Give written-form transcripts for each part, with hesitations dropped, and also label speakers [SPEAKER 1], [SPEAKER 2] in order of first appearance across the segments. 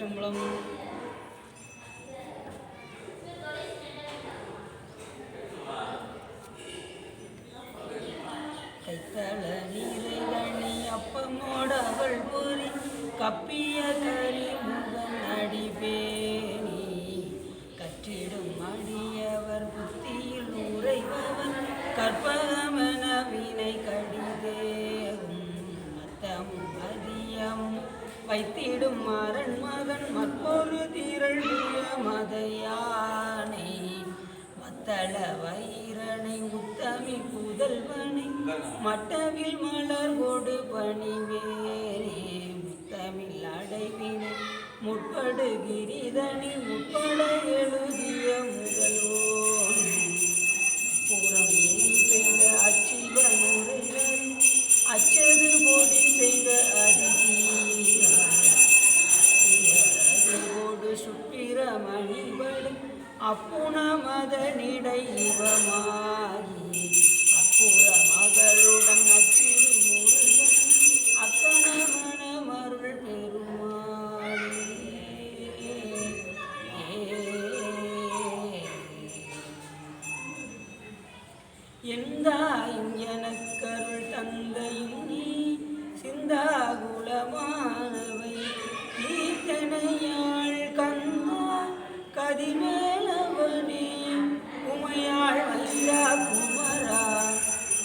[SPEAKER 1] திருச்சிற்றம்பலம். கைத்தள நீரைகணி அப்பமோட அவள் பொறி கப்பிய கறி முகம் அடிபேணி கற்றிடும் அடியவர் புத்தியில் உரைபவன் கற்பகமென வினை கடிதேவும் மத்தமும் மதியமும் வைத்திடும் மரண் மகன் மற்றொரு திரள் மதையானை மத்தள வைரனை உத்தமி புதல்வனை மட்டவில் மலர் கொடு பணிவேரே முத்தமிழ் அடைவினை முற்படு கிரிதனில் முற்பட எழுதிய முதல்வோன் புறம் ஏறி செய்த அச்சிவனுரை அச்சது போடி செய்த அதிகோடு சுப்பிரமணிபடும் அப்புண மதனிடை இவமாகி அப்புற மகளுடன் அச்சிறு முருகன் அக்கணமண மருள் பெருமாளே. எந்தாயும் எனக்கருள் தந்தையும் நீ சிந்தாகுலமானவை ஈத்தனையாள் கந்தா கதிமேலவனே உமையாள் வைரா குமரா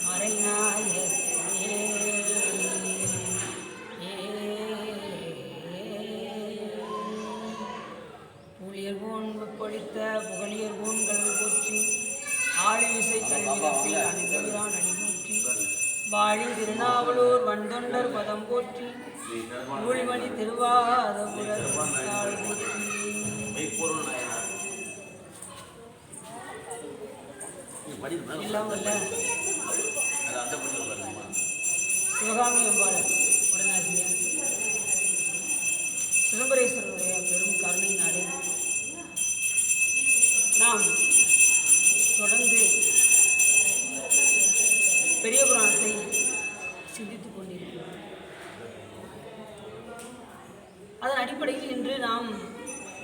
[SPEAKER 1] மறைநாயகனே. புலியர்கோன் பொழித்த புகழியர்கோன்கள் போற்றி ஆழிசை கல்விதப்பில் அணிந்தவிரான் அணிமூற்றி வாழி திருநாவலூர் வண்டொண்டர் பதம் போற்றி ஊழிமணி திருவாதபுரத்தாள் போற்றி. இல்லாமல்ல சிவகாமி அம்பாள் உடனாசிரியர் சிதம்பரேஸ்வரருடைய பெரும் கருணையினாலே நாம் தொடர்ந்து பெரிய புராணத்தை சிந்தித்துக் கொண்டிருக்கிறோம். அதன் அடிப்படையில் இன்று நாம்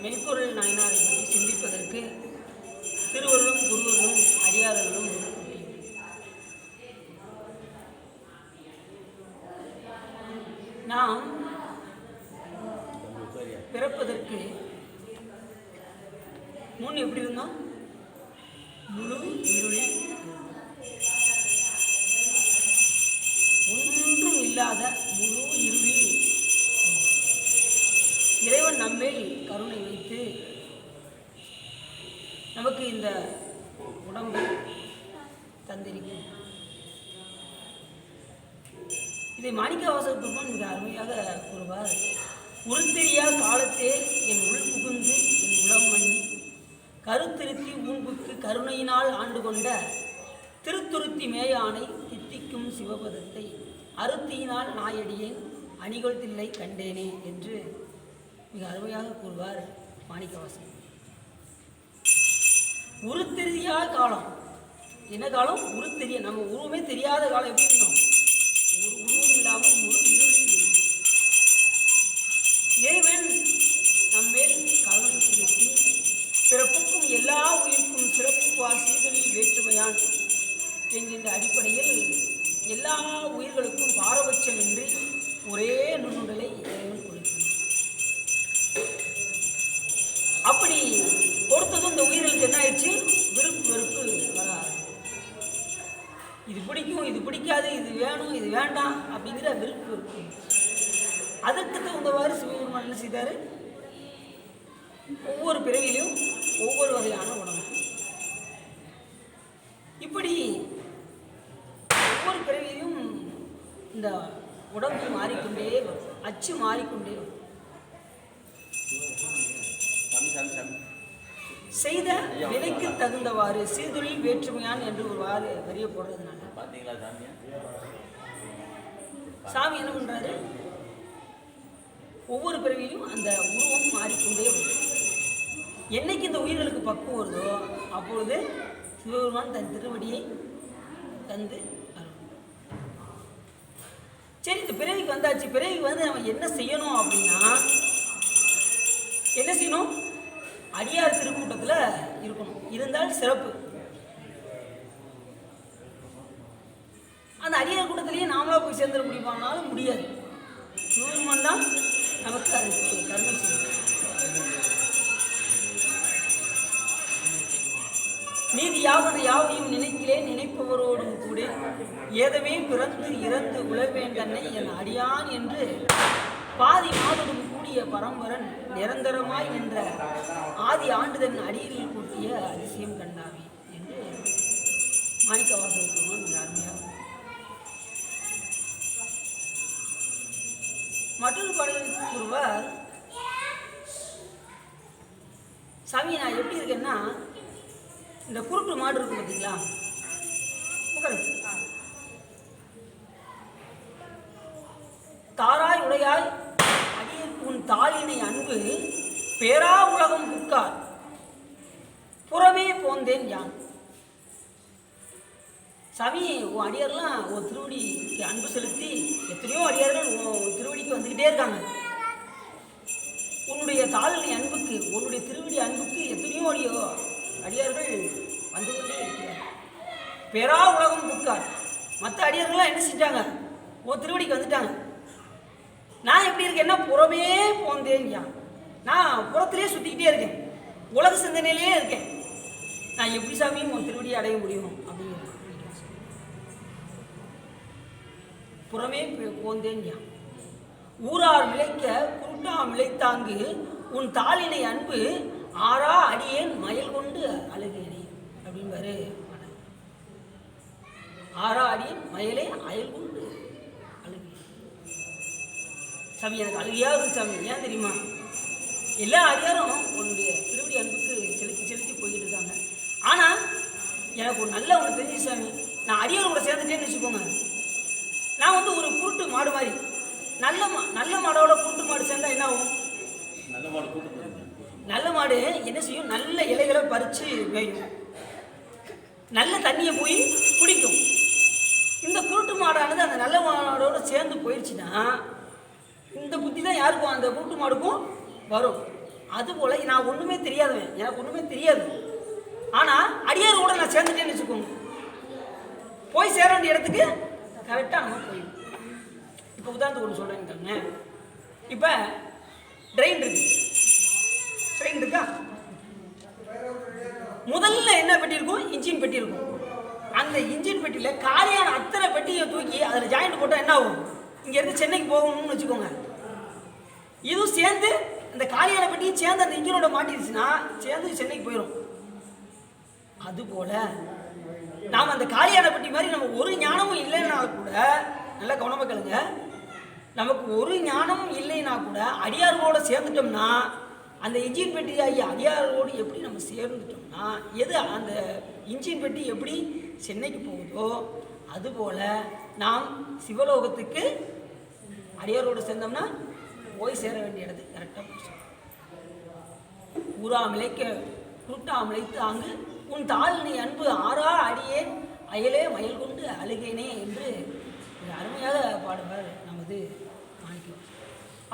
[SPEAKER 1] மெய்ப்பொருள் நாயனாரை பற்றி சிந்திப்பதற்கு திருவருளும் குருவர்களும் அடியார்களும் நாம் பிறப்பதற்கு முன் எப்படி இருந்தோம்? முழு இருளில் ஒன்றும் இல்லாத முழு இருளில் இறைவன் நம்மேல் கருணை வைத்து நமக்கு இந்த உடம்பை தந்திருக்கும். இதை மாணிக்கவாசகப் பெருமான் மிக அருமையாக கூறுவார். உருத்தெரியா காலத்தே என் உள் புகுந்து என் உளம் மண்ணி கருத்திருத்தி ஊன்புக்கு கருணையினால் ஆண்டு கொண்ட திருத்துருத்தி மேயானை தித்திக்கும் சிவபதத்தை அருத்தியினால் நாயடியேன் அணிகொள் தில்லை கண்டேனே என்று மிக அருமையாக கூறுவார் மாணிக்கவாசகர். உருத்தெரியா காலம் என்ன காலம்? உருத்தெரிய நம்ம உருவமே தெரியாத காலம். எப்படி இருந்தோம்? ஒரு உருவம் இல்லாமல் முழு இருளில் இருந்தோம். இறைவன் நம்மேல் கருணை செலுத்தி பிறப்புக்கும் எல்லா உயிர்க்கும் சிறப்பு சீதலில் வேற்றுமையான் என்கின்ற அடிப்படையில் எல்லா உயிர்களுக்கும் பாரபட்சமின்றி ஒரே நுண்ணுடலை இறைவன் கொடுத்தார். அப்படி பொறுத்ததும் இந்த உயிர்களுக்கு என்ன ஆயிடுச்சு? விருப்பு வெறுப்பு வராது. இது பிடிக்கும், இது பிடிக்காது, இது வேணும், இது வேண்டாம் அப்படிங்கிற விருப்பு வெறுப்பு. அதற்கு தகுந்தவாறு சிவபெருமான் என்ன செய்தார்? ஒவ்வொரு பிறவிலையும் ஒவ்வொரு வகையான உணவு. இப்படி ஒவ்வொரு பிறவிலையும் இந்த உடம்பு மாறிக்கொண்டே வரும், அச்சு மாறிக்கொண்டே வரும். செய்த விலைக்கு தகுந்தவாறு சீர்தொழில் வேற்றுமையான் என்று ஒரு வரிய போடுறதுனால சாமி என்ன பண்றாரு? ஒவ்வொரு பிறவிலையும் அந்த உருவம் மாறிக்கொண்டே வரும். என்னைக்கு இந்த உயிர்களுக்கு பக்குவம் வருதோ அப்பொழுது சிவபெருமான் தன் திருவடியை தந்து அருள். சரி, இந்த பிறவிக்கு வந்தாச்சு. பிறவிக்கு வந்து நம்ம என்ன செய்யணும் அப்படின்னா, என்ன செய்யணும்? அடியார் திருக்கூட்டத்தில் இருக்கணும். இருந்தால் சிறப்பு. அந்த அடியார் கூட்டத்திலேயே நாமளாக போய் சேர்ந்துட முடியுமானாலும் முடியாது. சிவபெருமான் தான் நமக்கு அதுக்கு கருணை செய்யும். நீதி யாவையும் நினைக்கிறேன் நினைப்பவரோடும் கூட ஏதமே பிறந்து இறந்து உழவேன் தன்னை என் அடியான் என்று பாதி மாதோடும் கூடிய பரம்பரன் நிரந்தரமாய் நின்ற ஆதி ஆண்டுதன் அடியில் கூட்டிய அதிசயம் கண்டாவே என்று மாணிக்கவாசகர் பெருமான் அருமையாக. மற்றொரு பாடலுக்கு ஒருவர், சாமி நான் எப்படி இருக்கேன்னா, இந்த குருட்டு மாடு இருக்கு பார்த்தீங்களா, தாராய் உடையாய் அடியேற்கு உன் தாளினை அன்பு பேரா உலகம் புக்கார் புறமே போந்தேன் யான். சாமி உன் அடியாரெலாம் உன் திருவடிக்கு அன்பு செலுத்தி எத்தனையோ அடியார்கள் உன் திருவடிக்கு வந்துக்கிட்டே இருக்காங்க. உன்னுடைய தாளினை அன்புக்கு, உன்னுடைய திருவடி அன்புக்கு எத்தனையோ அடியார்கள் வந்து கொண்டே இருக்கிறார். பெரா உலகம் புக்கார். மற்ற அடியார்கள்லாம் என்ன செஞ்சாங்க? உன் திருவடிக்கு வந்துட்டாங்க. நான் எப்படி இருக்கேன்னா புறமே போந்தேன்யா. நான் புறத்திலே சுற்றிக்கிட்டே இருக்கேன், உலக சிந்தனையிலே இருக்கேன். நான் எப்படி சாமி உன் திருவடியை அடைய முடியும் அப்படிங்கிற புறமே போந்தேன்யா. ஊரார் விளைக்க குருட்டா விளைத்தாங்கு உன் தாளினை அன்பு ஆறா அடியேன் மயல் கொண்டு அழுகேனே அப்படின்பாரு. ஆறா அடியேன் மயலே அயல் கொண்டு அழுகே. சாமி எனக்கு அழுகையா இருக்கு சாமி. ஏன் தெரியுமா? எல்லா அடியாரும் உன்னுடைய திருவடி அன்புக்கு செலுத்தி செலுத்தி போய்கிட்டு இருக்காங்க. ஆனால் எனக்கு ஒரு நல்ல ஒன்று தெரிஞ்சு சாமி, நான் அடியார் கூட சேர்ந்துட்டேன்னு வச்சுக்கோங்க, நான் வந்து ஒரு குருட்டு மாடு மாதிரி, நல்ல மாடோட குருட்டு மாடு சேர்ந்தா என்ன ஆகும்? நல்ல மாடு என்ன செய்யும்? நல்ல இலைகளை பறித்து மேயும், நல்ல தண்ணியை போய் குடிக்கும். இந்த குருட்டு மாடானது அந்த நல்ல மாடோடு சேர்ந்து போயிடுச்சுன்னா இந்த புத்தி தான் யாருக்கும்? அந்த குருட்டு மாடுக்கும் வரும். அதுபோல் நான் ஒன்றுமே தெரியாதவன், எனக்கு ஒன்றுமே தெரியாது. ஆனால் அடியார் கூட நான் சேர்ந்துட்டேன்னு வச்சுக்கோங்க, போய் சேர வேண்டிய இடத்துக்கு கரெக்டாக நம்ம போயிடும். இப்போ உதாரணத்துக்கு ஒன்று சொல்கிறேங்க. இப்போ ட்ரெயின் இருக்கா? முதல்ல என்ன பெட்டி இருக்கும்? இன்ஜின் பெட்டி இருக்கும். அந்த இன்ஜின் பெட்டியில் காலியான அத்தனை பெட்டியை தூக்கி அதில் ஜாயிண்ட் போட்டால் என்ன ஆகும்? இங்கேருந்து சென்னைக்கு போகணும்னு வச்சுக்கோங்க, இதுவும் சேர்ந்து அந்த காலியான பெட்டியும் சேர்ந்து அந்த இன்ஜினோட மாட்டிடுச்சுன்னா சேர்ந்து சென்னைக்கு போயிடும். அதுபோல் நாம் அந்த காலியான பெட்டி மாதிரி நம்ம ஒரு ஞானமும் இல்லைன்னா கூட, நல்லா கவனமாக கேளுங்க, நமக்கு ஒரு ஞானமும் இல்லைன்னா கூட அடியார்களோடு சேர்ந்துட்டோம்னா அந்த இன்ஜின் பெட்டி ஆகிய அடியாரோடு எப்படி நம்ம சேர்ந்துட்டோம்னா எது அந்த இன்ஜின் பெட்டி எப்படி சென்னைக்கு போகுதோ அதுபோல் நாம் சிவலோகத்துக்கு அடியாரோடு சேர்ந்தோம்னா போய் சேர வேண்டிய இடத்துக்கு கரெக்டாக போய். ஊரா மிளைக்க குருட்டா மிளைத்து அங்கு உன் தாளினை அன்பு ஆறா அடியேன் அயலே மயல் கொண்டு அழுகேனே என்று அருமையாக பாடுவார் நமது மாணிக்கம்.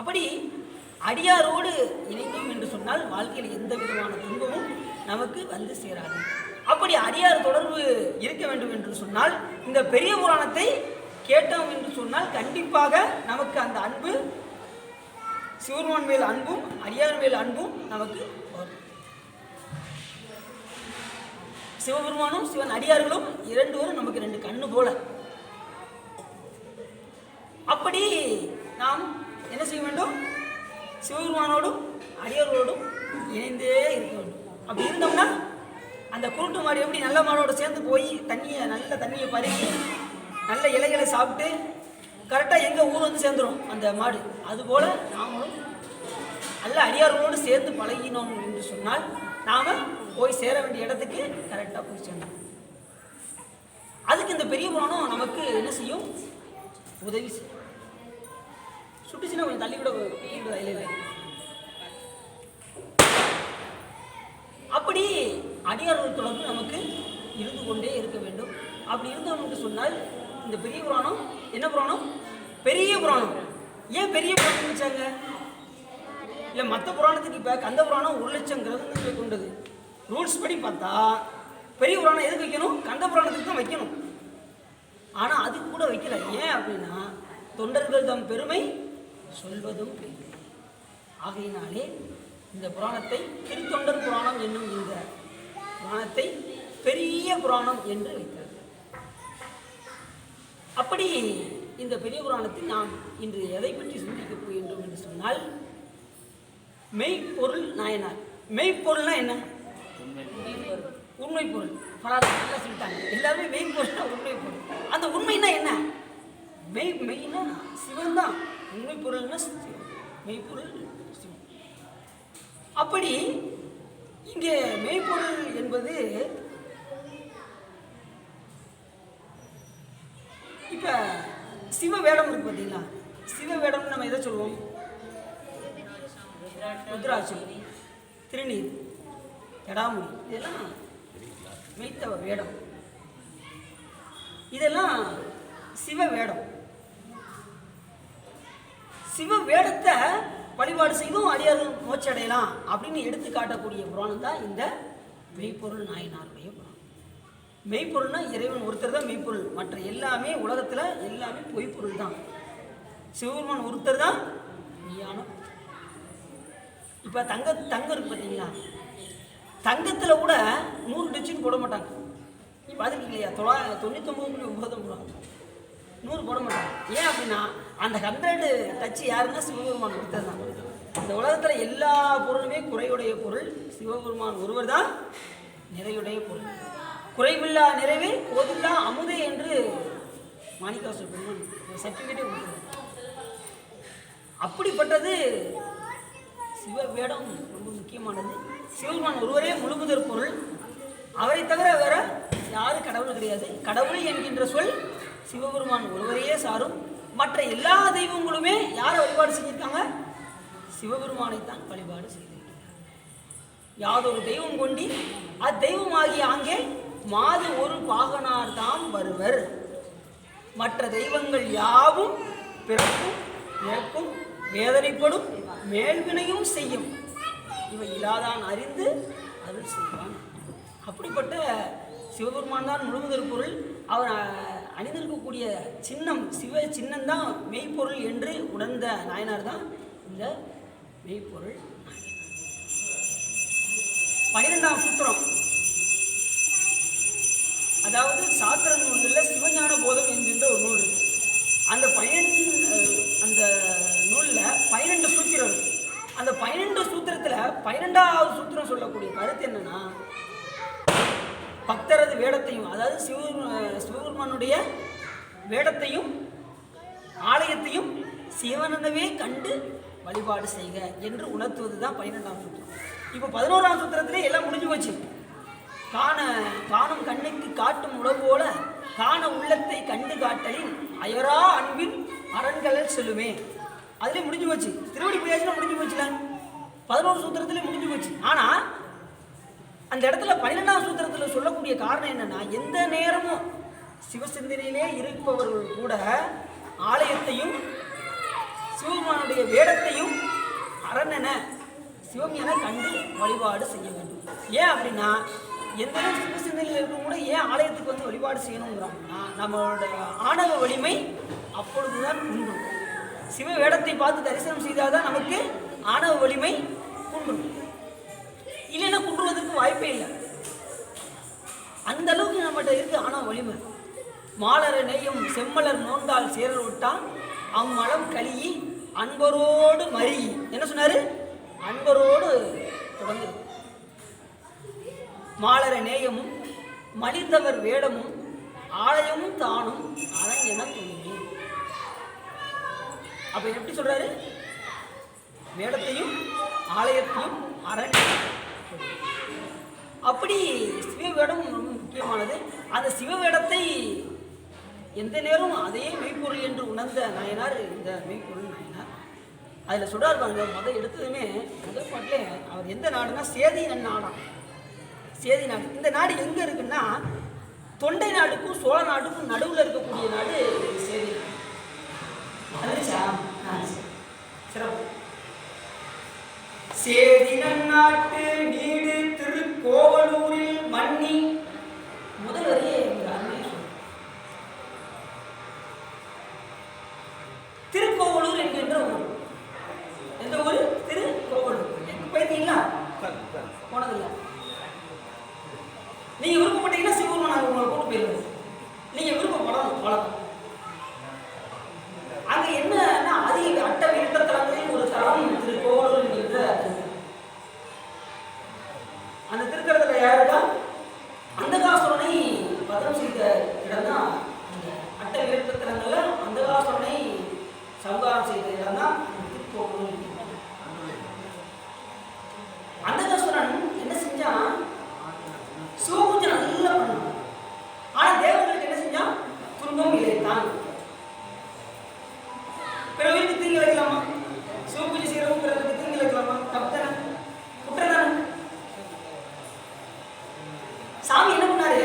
[SPEAKER 1] அப்படி அடியாரோடு இணைந்தோம் என்று சொன்னால் வாழ்க்கையில் எந்த விதமான துன்பமும் நமக்கு வந்து சேராது. அப்படி அடியார் தொடர்பு இருக்க வேண்டும் என்று சொன்னால் இந்த பெரிய புராணத்தை கேட்டோம் என்று சொன்னால் கண்டிப்பாக நமக்கு அந்த அன்பு, சிவபெருமான் மேல் அன்பும் அடியார் மேல் அன்பும் நமக்கு வரும். சிவபெருமானும் சிவன் அடியார்களும் இரண்டுவரும் நமக்கு ரெண்டு கண்ணு போல. அப்படி நாம் என்ன செய்ய வேண்டும்? சிவபெருமானோடும் அடியார்களோடும் இணைந்தே இருக்க வேண்டும். அப்படி இருந்தோம்னா அந்த குருட்டு மாடு எப்படி நல்ல மாடோடு சேர்ந்து போய் நல்ல தண்ணியை பறித்து நல்ல இலைகளை சாப்பிட்டு கரெக்டாக எங்கள் ஊர் வந்து சேர்ந்துடும் அந்த மாடு. அதுபோல் நாமளும் நல்ல அடியார்களோடு சேர்ந்து பழகினோம் என்று சொன்னால் நாம் போய் சேர வேண்டிய இடத்துக்கு கரெக்டாக போய் சேர்ந்தோம். அதுக்கு இந்த பெரிய புராணம் நமக்கு என்ன செய்யும்? உதவி செய்யும். சுட்டுச்சுன்னா கொஞ்சம் தள்ளி கூட இல்லை. அப்படி அடியார்கள் தொடர்பு நமக்கு இருந்து கொண்டே இருக்க வேண்டும். அப்படி இருந்தோம் என்று சொன்னால் இந்த பெரிய புராணம் என்ன புராணம்? பெரிய புராணம். ஏன் பெரிய புராணம் வச்சாங்க? இல்லை மற்ற புராணத்துக்கு இப்போ கந்த புராணம் 1,00,000 கிரகங்களை கொண்டது. ரூல்ஸ் படி பார்த்தா பெரிய புராணம் எதுக்கு வைக்கணும்? கந்த புராணத்துக்கு தான் வைக்கணும். ஆனால் அதுக்கு கூட வைக்கல. ஏன் அப்படின்னா தொண்டர்கள் தம் பெருமை சொல்வதும் பெருமை. ஆகையினாலே இந்த புராணத்தை திருத்தொண்டர் புராணம் என்னும் இந்த புராணத்தை பெரிய புராணம் என்று வைத்தார். அப்படி இந்த பெரிய புராணத்தில் நாம் இன்று எதை பற்றி சிந்திக்கப் போகின்றோம் என்று சொன்னால், மெய்ப்பொருள் நாயனார். மெய்ப்பொருள்னா என்ன? உண்மை பொருள். பராதம் சொல்லிட்டாங்க எல்லாருமே மெய்ப்பொருள்னா உண்மை பொருள். அந்த உண்மைன்னா என்ன? மெய்னா சிவன் தான். உண்மை பொருள்னா மெய்ப்பொருள் சிவன். அப்படி இங்கே மெய்ப்பொருள் என்பது இப்போ சிவ வேடம் இருக்கு பார்த்தீங்களா? சிவ வேடம்னு நம்ம எதை சொல்லுவோம்? ருத்ராட்சம், திருநீர், ஜடாமுடி, இதெல்லாம் மெய்த்தவ வேடம். இதெல்லாம் சிவ வேடம். சிவ வேடத்தை வழிபாடு செய்தும் அடியார்கள் மோட்சம் அடையலாம் அப்படின்னு எடுத்து காட்டக்கூடிய புராணம் தான் இந்த மெய்ப்பொருள் நாயனாருடைய புராணம். மெய்ப்பொருள்னா இறைவன் ஒருத்தர் தான் மெய்ப்பொருள். மற்ற எல்லாமே உலகத்தில் எல்லாமே பொய்ப்பொருள் தான். சிவபெருமான் ஒருத்தர் தான் மெய்யான. இப்போ தங்கம் இருக்கு பார்த்தீங்களா? தங்கத்தில் கூட 100 டச்சுன்னு போட மாட்டாங்க. நீ பார்த்துருக்கீங்க இல்லையா? 99.9 100 போட மாட்டாங்க. ஏன் அப்படின்னா அந்த 100 டச்சு யாருன்னா சிவபெருமான் ஒருத்தர் தான். இந்த உலகத்தில் எல்லா பொருளுமே குறையுடைய பொருள். சிவபெருமான் ஒருவர் தான் நிறையுடைய பொருள். குறைவில்லா நிறைவே போதில்லா அமுதே என்று மாணிக்கவாசகர் பெருமான் சர்டிஃபிகேட்டே கொடுத்தார். அப்படிப்பட்டது சிவ வேடம் ரொம்ப முக்கியமானது. சிவபெருமான் ஒருவரே முழுமுதற் பொருள். அவரை தவிர வேற யாரும் கடவுள் கிடையாது. கடவுள் என்கின்ற சொல் சிவபெருமான் ஒருவரையே சாரும். மற்ற எல்லா தெய்வங்களுமே யாரை வழிபாடு செஞ்சிருக்காங்க? சிவபெருமானைத்தான் வழிபாடு செய்திருக்கிறார். யாதொரு தெய்வம் கொண்டி அத்தெய்வமாகிய ஆங்கே மாது ஒரு பாகனார் தாம் வருவர். மற்ற தெய்வங்கள் யாவும் பிறக்கும் இறக்கும் வேதனைப்படும் மேல்வினையும் செய்யும். இவை இல்லாதான் அறிந்து அருள் செய்வான். அப்படிப்பட்ட சிவபெருமான் தான் முழுமுதற் பொருள். அவர் அணிந்திருக்கக்கூடிய சின்னம் சிவ சின்னம்தான் மெய்ப்பொருள் என்று உணர்ந்த நாயனார் தான் இந்த மெய்ப்பொருள். 12ஆம் சூத்திரம், அதாவது சாத்திர நூல்களில் சிவஞான போதம் என்கின்ற ஒரு நூல் இருக்கு. அந்த நூலில் 12 சூத்திரம் இருக்கு. அந்த 12 சூத்திரத்தில் 12ஆவது சூத்திரம் சொல்லக்கூடிய கருத்து என்னன்னா, பக்தரது வேடத்தையும், அதாவது சிவபெருமானுடைய வேடத்தையும் ஆலயத்தையும் சிவனவே கண்டு வழிபாடு செய்க என்று உணர்த்துவது தான் 12ஆம் சூத்திரம். இப்போ 11ஆம் சூத்திரத்திலே எல்லாம் முடிஞ்சு போச்சு. காணும் கண்ணுக்கு காட்டும் உணவு போல காண உள்ளத்தை கண்டு காட்டலின் அயரா அன்பின் அரண்களில் செல்லுமே. அதுலேயே முடிஞ்சு போச்சு. திருவடி பிரியாச்சுன்னா முடிஞ்சு போச்சுல. 11 சூத்திரத்திலே முடிஞ்சு போச்சு. ஆனால் அந்த இடத்துல 12ஆம் சூத்திரத்தில் சொல்லக்கூடிய காரணம் என்னன்னா, எந்த நேரமும் சிவசிந்தனையிலே இருப்பவர்கள் கூட ஆலயத்தையும் சிவபெருமானுடைய வேடத்தையும் அரணென சிவம் என கண்டு வழிபாடு செய்ய வேண்டும். ஏன் அப்படின்னா, எந்த நேரம் சிவசிந்தனையில் இருக்கும் கூட ஏன் ஆலயத்துக்கு வந்து வழிபாடு செய்யணுங்கிறாங்கன்னா, நம்மளோட ஆணவ வலிமை அப்பொழுதுதான் குன்றும். சிவ வேடத்தை பார்த்து தரிசனம் செய்தால்தான் நமக்கு ஆணவ வலிமை குன்றும். இல்லைன்னா குன்றுவதற்கு வாய்ப்பே இல்லை. அந்த அளவுக்கு நம்மகிட்ட இருக்கு ஆணவ வலிமை. மாலர நெய்யும் செம்மலர் நோந்தால் சேரல் விட்டான் அம்மலம் கலியி அன்பரோடு மறி. என்ன சொன்னாரு? அன்பரோடு தொடர்ந்து. மாலர நேயமும் மலிந்தவர் வேடமும் ஆலயமும் தானும் அரண் என தோணுமே. அப்ப எப்படி சொல்றாரு? வேடத்தையும் ஆலயத்தையும் அரண். அப்படி சிவ வேடம் ரொம்ப முக்கியமானது. அந்த சிவ வேடத்தை எந்த நேரம் அதே மெய்ப்பொருள் என்று உணர்ந்த நாயனார் இந்த மெய்ப்பொருள் நாயனார். அதில் சொல்றாரு பாருங்க, முதல் எடுத்ததுமே முதல் பாட்டிலே அவர் எந்த நாடுனா சேதி நாடாம். சேதி நாடு. இந்த நாடு எங்கே இருக்குன்னா, தொண்டை நாடுக்கும் சோழ நாடுக்கும் நடுவில் இருக்கக்கூடிய நாடு சேதி. சிறப்பு. தென்னாட்டு நீடு திருக்கோவலூரில் மன்னி. முதல் வரியே திருக்கோவலூர் என்கின்ற ஊர். எந்த ஊர்? திருக்கோவலூர். போயிருக்கீங்களா? போனதில்லை. நீங்க விருப்பப்பட்டீங்கன்னா சிவபெருமான் உங்களை கூட்டு போயிருவோம். நீங்க விருப்பப்படணும் வளர்க்கும். அங்க என்னன்னா அதிக அட்ட விருப்பத்தலங்களில் ஒரு தலம் திருக்கோவலூர் என்கின்ற அந்த திருத்தலத்துல யாருக்கா அந்தகாசுரனை வதம் செய்த இடம் தான். அந்த அட்ட விருப்பத்தலங்கள்ல அந்தகாசுரனை சம்ஹாரம் செய்த இடம் தான் திருக்கோவலூர். அந்தகாசுரன் என்ன செஞ்சான்? சிவபூஜை நல்லா பண்ணான். ஆனா தேவர்களுக்கு என்ன செஞ்சான்? துன்பம் இழைத்தான். பிறகு தீங்கு வைக்கலாமா? சிவபூஜை செய்யறவங்க பிறகு தீங்கு வைக்கலாமா? தப்புதானே? குற்றம்தானே? சாமி என்ன பண்ணாரு?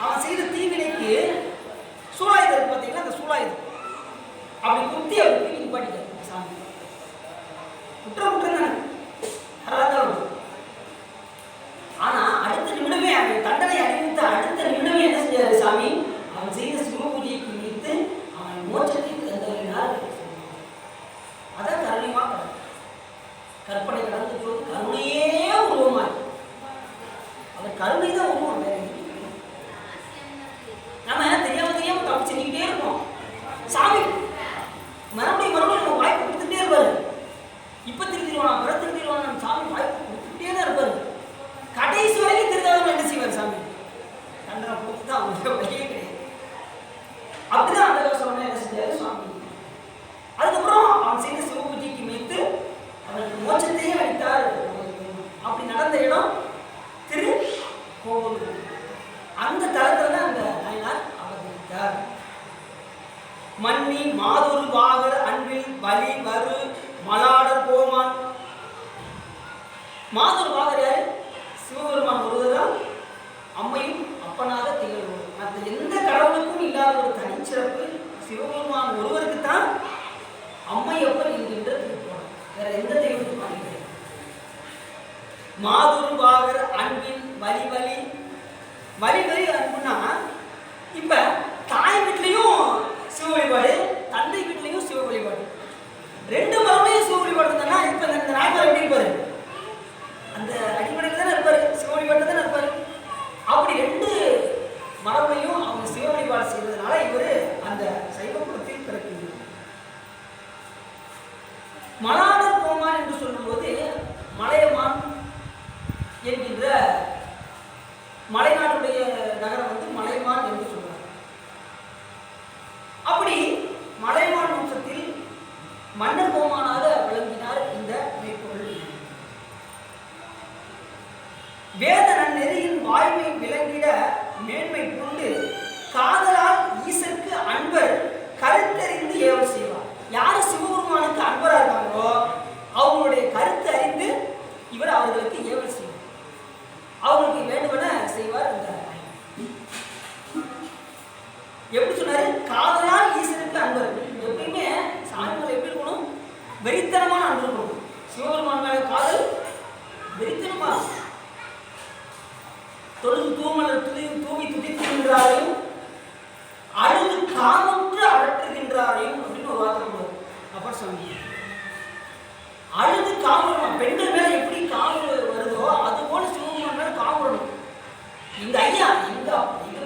[SPEAKER 1] அவன் செய்த தீவினைக்கு சூழாயுதம் இருக்கு பார்த்தீங்கன்னா, அந்த சூழாயுதம் அப்படி குத்தி அப்படி நிப்பாட்டிட்டாரு சாமி. குற்றம் தானே? ஆனா அடுத்த நிமிடமே அவன் தண்டனை அறிவித்த அடுத்த நிமிடமே என்ன செஞ்சாரு சாமி? அவன் செய்த சிவபூஜையை குறித்து அவன் மோட்சத்தை தந்தறினார். அதான் கருணைமா கற்பனை கடந்து போது கருணையே உருவமாய். அவர் கருணை தான் உருவம். வேற நம்ம தெரியாம தப்பு செஞ்சுக்கிட்டே இருக்கோம். சாமி மறுபடியும் நம்ம வாய்ப்பு கொடுத்துட்டே இருப்பாரு. இப்ப திருத்திடுவானா, பிற திருத்திடுவானா, சாமி வாய்ப்பு கொடுத்துட்டே தான் இருப்பாரு. கடைசி வரைக்கும் திருந்தாலும் என்ன செய்வார் சாமி? தண்டனை கொடுத்து தான் அவங்க வழியே கிடையாது. அப்படிதான் அந்தகாசுரனை என்ன செஞ்சாரு சாமி. அதுக்கப்புறம் அவன் செய்த சிவபூஜைக்கு மீத்து அவனுக்கு மோட்சத்தையே அளித்தார். அப்படி நடந்த இடம் திருக்கோவலூர். அந்த தலத்துல தான் அந்த நாயனார் அவதரித்தார். மன்னி மாதொரு வாகர் அன்பில் வலி வரு மலாடர் கோமான். மாதொரு வாகர் யாரு? சிவபெருமான் ஒருவர்தான் அம்மையும் அப்பனாக திகழ்வோம். மற்ற எந்த கடவுளுக்கும் இல்லாத ஒரு தனிச்சிறப்பு சிவபெருமான் ஒருவருக்கு தான் அம்மையப்பன் என்கின்ற திருக்கோணம். வேற எந்த தெய்வத்துக்கும் கிடையாது. மாதுரு வாகர் அன்பின் வலி வலி வலி வலி அன்புனா, இப்ப தாய் வீட்லையும் சிவ வழிபாடு, தந்தை வீட்லையும் சிவ வழிபாடு, ரெண்டு மரபையும் சிவ வழிபாடு இருந்தா இப்ப இந்த நாய்மார் எப்படி இருப்பாரு? அந்த அடிப்படையில் தானே இருப்பாரு, சிவ வழிபாட்டு தானே இருப்பாரு. அப்படி ரெண்டு மரபையும் அவங்க சிவ வழிபாடு செய்வதனால இவரு அந்த சைவ குலத்தில் பிறக்கிறார். மலாடர் கோமான் என்று சொல்லும்போது மலையமான் என்கின்ற மலைநாடுடைய நகரம் வந்து மலைமான் என்று சொல்றார். அப்படி மலைமான் வம்சத்தில் மன்னர் கோமானாக விளங்கினார் இந்த மெய்ப்பொருள். வேத நன்னெறியின் வாய்மை விளங்கிட மேன்மை கொண்டு காதலால் ஈசருக்கு அன்பர் கருத்தறிந்து ஏவல் செய்வார். யாரு சிவபெருமானுக்கு அன்பரா இருக்காங்களோ அவங்களுடைய கருத்து அறிந்து இவர் அவர்களுக்கு ஏவல் செய்வார். அவங்களுக்கு வேண்டுமென செய்வார். எப்படி சொன்னாரு? காதலால் ஈசனுக்கு அன்பர். எப்பயுமே சாமிகள் எப்படி இருக்கணும்? வெறித்தனமான அன்பு இருக்கணும். சிவபெருமான் மேல காதல் வெறித்தனமா. தொழுது தூமலர் தூவி துதிக்கின்றாரையும் அழுது காமற்று அழற்றுகின்றாரையும் அப்படின்னு ஒரு வார்த்தை கொடுவார் அப்பர் சாமி. அழுது காமம், பெண்கள் மேல எப்படி காமம் வருதோ அது போல சிவபெருமான் மேல காமம் வரணும். இந்த ஐயா எங்க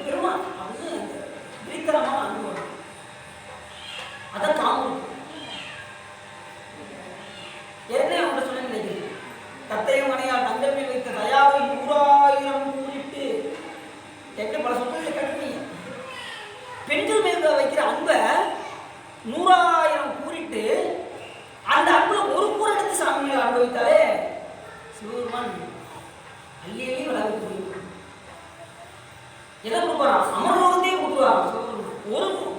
[SPEAKER 1] பெருமா அப்படின்னு விரித்தனமான அனுபவம். அதான் காமம். ஏற்கனவே அவங்க சொல்ல நினைக்கிறேன். தத்தையும் மனையால் தங்கமே வைத்த தயாவை 100,000 கூறிட்டு எப்படி பல சொற்களை கட்டுறீங்க. பெண்கள் மேல வைக்கிற அன்பை 100,000 கூறிட்டு அந்த அன்புல ஒரு கூற எடுத்து சாமியை அனுபவித்தாலே சிவபெருமான் அள்ளியே வளர்க்க முடியும். எதை கொடுப்பாராம்? அமர்லோகத்தையே கொடுக்குறாராம் சிவபெருமான்.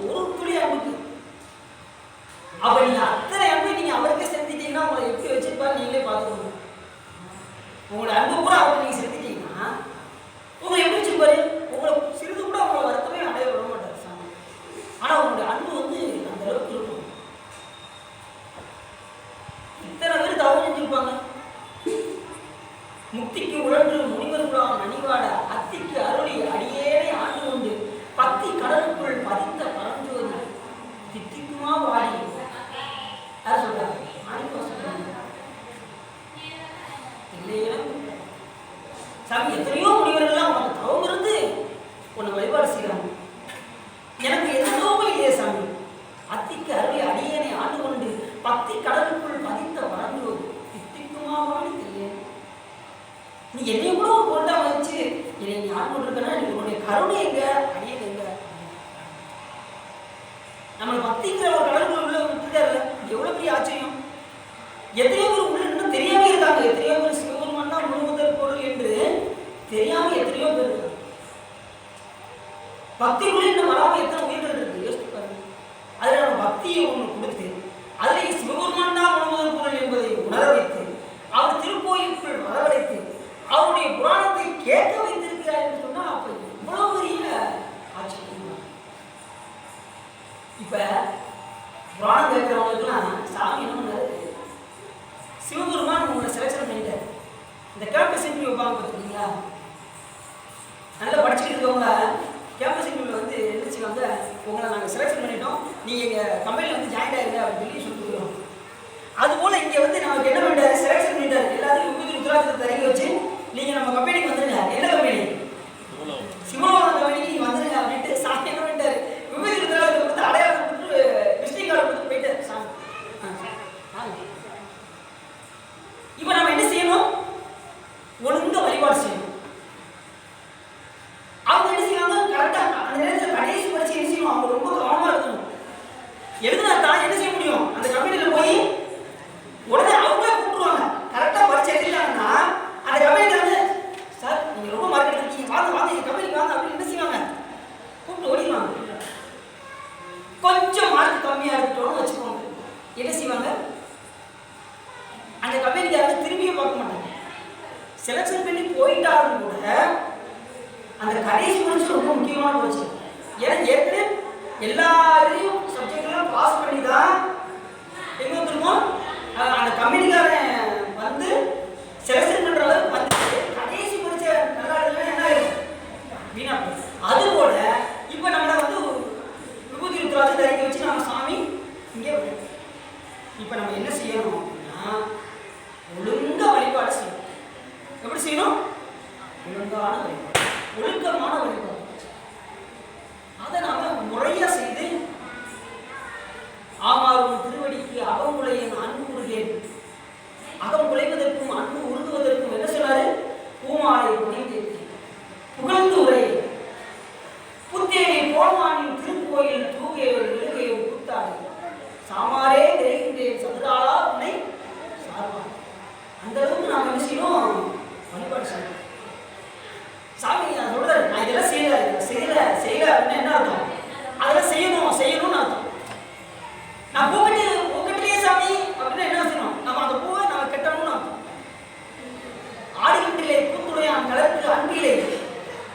[SPEAKER 1] ஒரு துளி அன்புக்கு. அப்ப நீங்க அத்தனை அன்பை நீங்க அவருக்கே செலுத்திட்டீங்கன்னா உங்களை எப்படி வச்சிருப்பாரு நீங்களே பார்த்துக்கணும். உங்களோட அன்பு கூட அவருக்கு நீங்க செலுத்திட்டீங்கன்னா உங்களை எப்படி வச்சிருப்பாரு? உங்களை சிறிது கூட உங்களை வருத்தமே அடைய விட மாட்டார் சாமி. ஆனா உங்களுடைய அன்பு வந்து அந்த அளவுக்கு இருக்கும். இத்தனை பேர் தவறு செஞ்சிருப்பாங்க. முத்திக்கு உழன்று முனிவர்களாம் நனிவாட அத்திக்கு அருளி அடியேனை ஆண்டு கொண்டு பத்தி கடலுக்குள் பதித்த பரஞ்சோதி தித்திக்குமா வாடி யார் சொல்றாங்க? இல்லையா சாமி, எத்தனையோ முனிவர்கள்லாம் உனக்கு தவம் இருந்து உன்னை வழிபாடு செய்யறாங்க. எனக்கு எந்த தவமும் இல்லையே சாமி. அத்திக்கு அருளி அடியேனை ஆண்டு கொண்டு பத்தி கடலுக்குள் பதித்த பரஞ்சோதி தித்திக்குமா வாடி இல்லையே. நீ என்னைய கூட ஒரு பொருட்டா வச்சு என்னை நீ ஆண்டு கொண்டிருக்கனா, நீ உன்னுடைய கருணை எங்க, அடியேன் எங்க? நம்ம பக்திங்கிற ஒரு கடலுக்குள்ள உள்ள விட்டுட்டாருல, எவ்வளவு பெரிய ஆச்சரியம். எத்தனையோ பேர் உள்ள இன்னும் தெரியாம இருக்காங்க. எத்தனையோ பேர் சிவபெருமான் தான் முழுமுதல் பொருள் என்று தெரியாம எத்தனையோ பேர் இருக்காங்க. பக்திக்குள்ள இன்னும் வராம எத்தனை உயிர்கள் இருக்கு யோசிச்சு பாருங்க. அதுல நம்ம பக்தியை ஒண்ணு கொடுத்து அதுல சிவபெருமான் தான் முழுமுதல் பொருள் என்பதை உணர வைத்து அவர் திருக்கோயிலுக்குள் வரவழைத்து அவருடைய புராணத்தை கேட்க வைத்திருக்கிறார் என்று சொன்னா அப்ப இவ்வளவு பெரிய ஆச்சரியம். இப்ப புராணம் கேட்கிறவங்களுக்குலாம் சாமி என்ன பண்ணாரு? சிவபெருமான் உங்களை செலக்ஷன் பண்ணிட்டார். இந்த கேம்பஸ் இன்டர்வியூ வைப்பாங்க பார்த்துருக்கீங்களா? நல்லா படிச்சுட்டு இருக்கவங்க கேம்பஸ் இன்டர்வியூவில் வந்து என்ன செய்வாங்க, உங்களை நாங்கள் செலக்ஷன் பண்ணிட்டோம், நீங்கள் எங்கள் கம்பெனியில் வந்து ஜாயின் ஆகிருங்க அப்படின்னு சொல்லி சொல்லிடுவோம். அதுபோல் இங்கே வந்து நமக்கு என்ன பண்ணிட்டாரு, செலக்ஷன் பண்ணிட்டாரு. எல்லாத்தையும் உத்தரவாதத்தை தரங்கி வச்சு நீங்கள் நம்ம கம்பெனிக்கு வந்துடுங்க. என்ன கம்பெனி? சிவலோகம் கம்பெனிக்கு நீங்கள் வந்துடுங்க அப்படின்ட்டு சாமி என்ன பண்ணிட்டாரு, விபூதி உத்தரவாதத்தை கொடுத்து அடையாளம் கொடுத்து விசிட்டிங் கார்டு கொடுத்து போயிட்டாரு சாமி. இப்போ நம்ம என்ன செய்யணும்? ஒழுங்கா வழிபாடு செய்யணும். அவங்க என்ன செய்வாங்க, கரெக்டா அந்த நேரத்தில் கடைசி பரிசு என்ன செய்யணும், அவங்க ரொம்ப கவனமா இருக்கணும். எழுதுனா தான் என்ன செய்ய முடியும், அந்த கம்பெனியில் போய் உடனே அவங்களே கூப்பிடுவாங்க. கரெக்டா பரிசு எழுதிட்டாங்கன்னா அந்த கம்பெனியில் வந்து, சார் நீங்க ரொம்ப மார்க் எடுத்துருக்கீங்க, வாங்க வாங்க எங்க கம்பெனிக்கு வாங்க அப்படின்னு என்ன செய்வாங்க, கூப்பிட்டு ஓடிடுவாங்க. கொஞ்சம் மார்க் கம்மியா இருக்கட்டும்னு வச்சுக்கோங்க, என்ன செய்வாங்க, அந்த கம்பெனிக்காரங்க திரும்பியும் பார்க்க மாட்டாங்க. செலக்ஷன் பண்ணி போயிட்டாலும் கூட அந்த கடைசி பரிசு ரொம்ப முக்கியமான பரிசு. ஏன்னா ஏற்கனவே எல்லா இதையும் சப்ஜெக்ட்லாம் பாஸ் பண்ணி தான் எங்க வந்துருமோ அந்த கம்பெனிக்காரன் வந்து செலக்ஷன் பண்ற அளவுக்கு வந்து கடைசி பரிசை நல்லா இல்லைன்னா என்ன ஆயிடும், வீணா போகும். அதுபோல இப்போ நம்மள வந்து விபூதி உத்தரவாதத்தை தரிக்க வச்சு நம்ம சாமி இங்கே இப்போ நம்ம என்ன செய்யணும் அப்படின்னா ஒழுங்கா வழிபாடு செய்யணும். எப்படி செய்யணும்? ஒழுங்கான வழிபாடு, ஒழுக்கமான வழிபாடு. அதை நாம முறையா செய்து ஆமாறும் திருவடிக்கு அகங்குலையின் அன்பு உருகேன், அகம் குலைவதற்கும் அன்பு உருகுவதற்கும் என்ன சொன்னாரு, பூமாலை புனைந்து புகழ்ந்து உரை புத்தேனை போமானின் திருக்கோயில் தூகையோ விழுகையோ புத்தாடு சாமாரே தெரிகின்றேன் சதுராளா உன்னை சார்பா. அந்த அளவுக்கு நாம் என்ன செய்யணும், வழிபாடு செய்யணும். சாமி நான் சொல்றேன், நான் இதெல்லாம் செய்யல அப்படின்னு என்ன அர்த்தம், அதெல்லாம் செய்யணும்னு அர்த்தம். நான் பூக்கட்டிலேயே சாமி அப்படின்னு என்ன செய்யணும், நம்ம அந்த பூவை நம்ம கட்டணும்னு அர்த்தம். ஆடுகின்றிலே பூத்துடையான் கலருக்கு அன்பிலே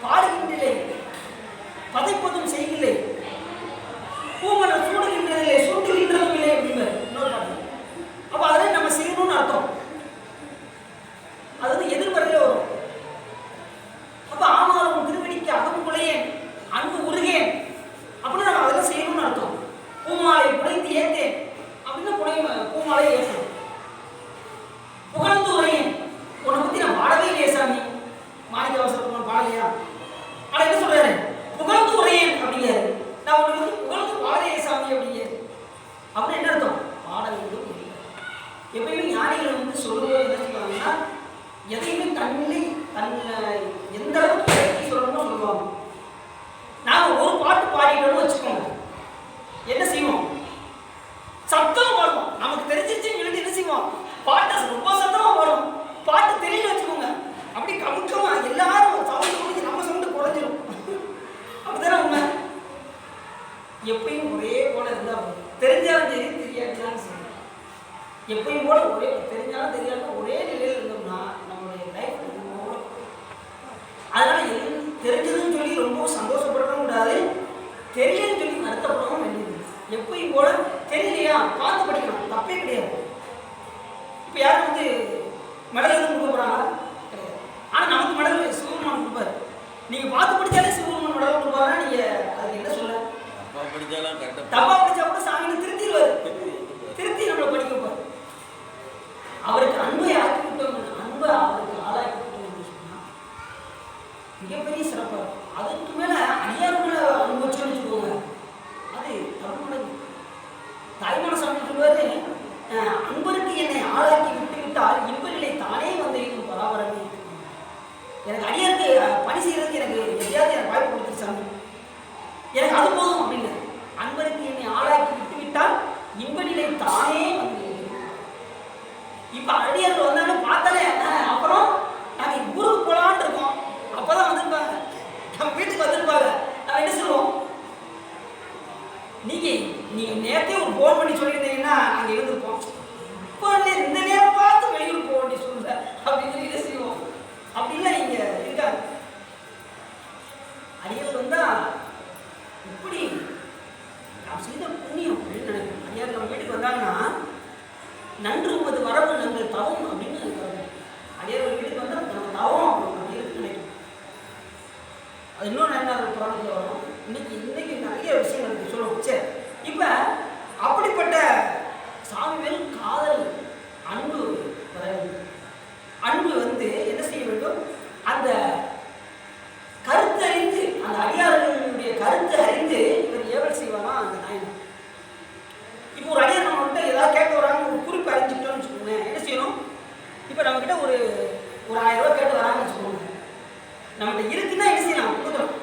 [SPEAKER 1] பாடுகின்றிலே பதைப்பதும் செய்கிலே பூமலர் சூடுகின்றதில்லை சூட்டுகின்றதும் இல்லை அப்படிங்கிறது இன்னொரு பாட்டு. அப்ப அதெல்லாம் நம்ம செய்யணும்னு அர்த்தம். அது வந்து எதிர்மறையில வரும். அப்ப ஆமாறும் திருவடிக்கு அகம் குலையேன் அன்பு உருகேன் அப்படின்னு நம்ம அதெல்லாம் செய்யணும்னு அர்த்தம். பூமாலை புனைந்து ஏத்தேன் அப்படின்னு பூமாலை ஏற்றணும். புகழ்ந்து உரையேன், உன்னை பத்தி நான் பாடவே இல்லையே சாமி, மாணிக்க அவசரம் பாடலையா, ஆனா என்ன சொல்றாரு, புகழ்ந்து உரையேன் அப்படிங்கிறாரு. நான் உனக்கு வந்து புகழ்ந்து பாடலையே சாமி அப்படிங்கிறாரு. அப்படின்னு என்ன அர்த்தம், பாட வேண்டும். எப்பயுமே ஞானிகள் வந்து சொல்லும்போது என்ன சொல்லுவாங்கன்னா எதையுமே எந்த அளவுக்கு இறக்கி சொல்லணும்னு சொல்லுவாங்க. நாம ஒரு பாட்டு பாடிட்டோம்னு வச்சுக்கோங்க, என்ன செய்வோம், சத்தமா பாடுவோம். நமக்கு தெரிஞ்சிருச்சுன்னு சொல்லிட்டு என்ன செய்வோம், பாட்டை ரொம்ப சத்தமா பாடுவோம். பாட்டு தெரியல வச்சுக்கோங்க, அப்படி கமுக்கமா எல்லாரும் சவுண்ட் முடிஞ்சு நம்ம சவுண்டு குறைஞ்சிடும். அப்படிதானே உண்மை. எப்பயும் ஒரே போல இருந்தா தெரிஞ்சாலும் சரி தெரியாதுதான் சரி, எப்பயும் போல ஒரே தெரிஞ்சாலும் தெரியாதும் ஒரே நிலையில் இருந்தோம்னா நம்மளுடைய லைஃப் அதனால தெரிஞ்சதுன்னு சொல்லி ரொம்ப சந்தோஷப்படவும் கூடாது, தெரியலன்னு சொல்லி வருத்தப்படவும் வேண்டியது. எப்பயும் போல தெரியலையா பார்த்து படிக்கணும், தப்பே கிடையாது. இப்போ யாரும் வந்து மெடல் எதுவும் கொடுக்க போறாங்களா கிடையாது. நீங்க பார்த்து படிச்சாலே சிவபெருமான் மெடல் கொடுப்பாருன்னா நீங்க அதுக்கு என்ன சொல்ல?
[SPEAKER 2] தப்பா படிச்சாலும் கரெக்டா
[SPEAKER 1] தப்பா படிச்சா கூட சாமி திருத்திடுவாரு, திருத்தி நம்மளை படிக்க வைப்பாரு. அவருக்கு அன்பை ஆக்கி விட்டோம், அன்பை அவருக்கு ஆளாக்கி விட்டோம் என்று சொன்னா மிகப்பெரிய சிறப்பா இருக்கும். அதுக்கு மேல அடியாருக்குள்ள அனுபவிச்சோன்னு வச்சுக்கோங்க, அது தமிழ் தாய்மான சாமி சொல்வாரு, அன்பருக்கு என்னை ஆளாக்கி விட்டு விட்டால் இன்பநிலை தானே வந்து இருக்கும் பராபரமே. எனக்கு அடியாருக்கு பணி செய்யறதுக்கு எனக்கு எதையாவது எனக்கு வாய்ப்பு கொடுத்து சாமி, எனக்கு அது போதும் அப்படின்னு. அன்பருக்கு என்னை ஆளாக்கி விட்டு விட்டால் இன்பநிலை தானே வந்து. இப்ப அடியார்கள் வந்தாலும் பார்த்தாலே அப்புறம் நாங்க ஊருக்கு போலான்னு இருக்கோம், அப்பதான் வந்திருப்பாங்க, நம்ம வீட்டுக்கு வந்திருப்பாங்க. நம்ம என்ன சொல்லுவோம், நீங்க நேரத்தையும் ஒரு போன் பண்ணி சொல்லியிருந்தீங்கன்னா நாங்க இருந்திருப்போம், இப்போ இந்த நேரம் பார்த்து வெளியூர் போக வேண்டிய சொல்லுங்க அப்படின்னு சொல்லி என்ன செய்வோம். அப்படிலாம் இங்க இருக்காங்க. அடியார்கள் வந்தா இப்படி நாம் செய்த புண்ணியம் அப்படின்னு நினைக்கிறோம். அடியார்கள் நம்ம வீட்டுக்கு வந்தாங்கன்னா நன்றுவது வரவு நாங்கள் தவம் அப்படின்னு நினைக்கிறோம். அடியார்கள் வீட்டுக்கு வந்தால் நம்ம தவம் அப்படின்னு நினைக்கிறோம். அது இன்னொன்று என்ன புராணத்தில் வரும். இன்னைக்கு நிறைய விஷயங்கள் இருக்கு சொல்லுவோம். சரி, இப்போ அப்படிப்பட்ட சாமி மேல் காதல் அன்பு வர வேண்டும். அன்பு வந்து என்ன செய்ய வேண்டும், அந்த கருத்து அறிந்து, அந்த அடியார்களுடைய கருத்து அறிந்து இவர் ஏவல் செய்வானா அந்த நாயனம். இப்போ ஒரு அடியார் நம்ம கிட்ட ஏதாவது கேட்க வராங்க, ஒரு குறிப்பு அறிஞ்சுக்கிட்டோம்னு வச்சுக்கோங்க, என்ன செய்யணும், இப்போ நம்ம கிட்ட ஒரு 1000 ரூபாய் கேட்டு வராங்கன்னு வச்சுக்கோங்க, நம்மகிட்ட இருக்குன்னா என்ன செய்யலாம், கொடுக்குறோம்.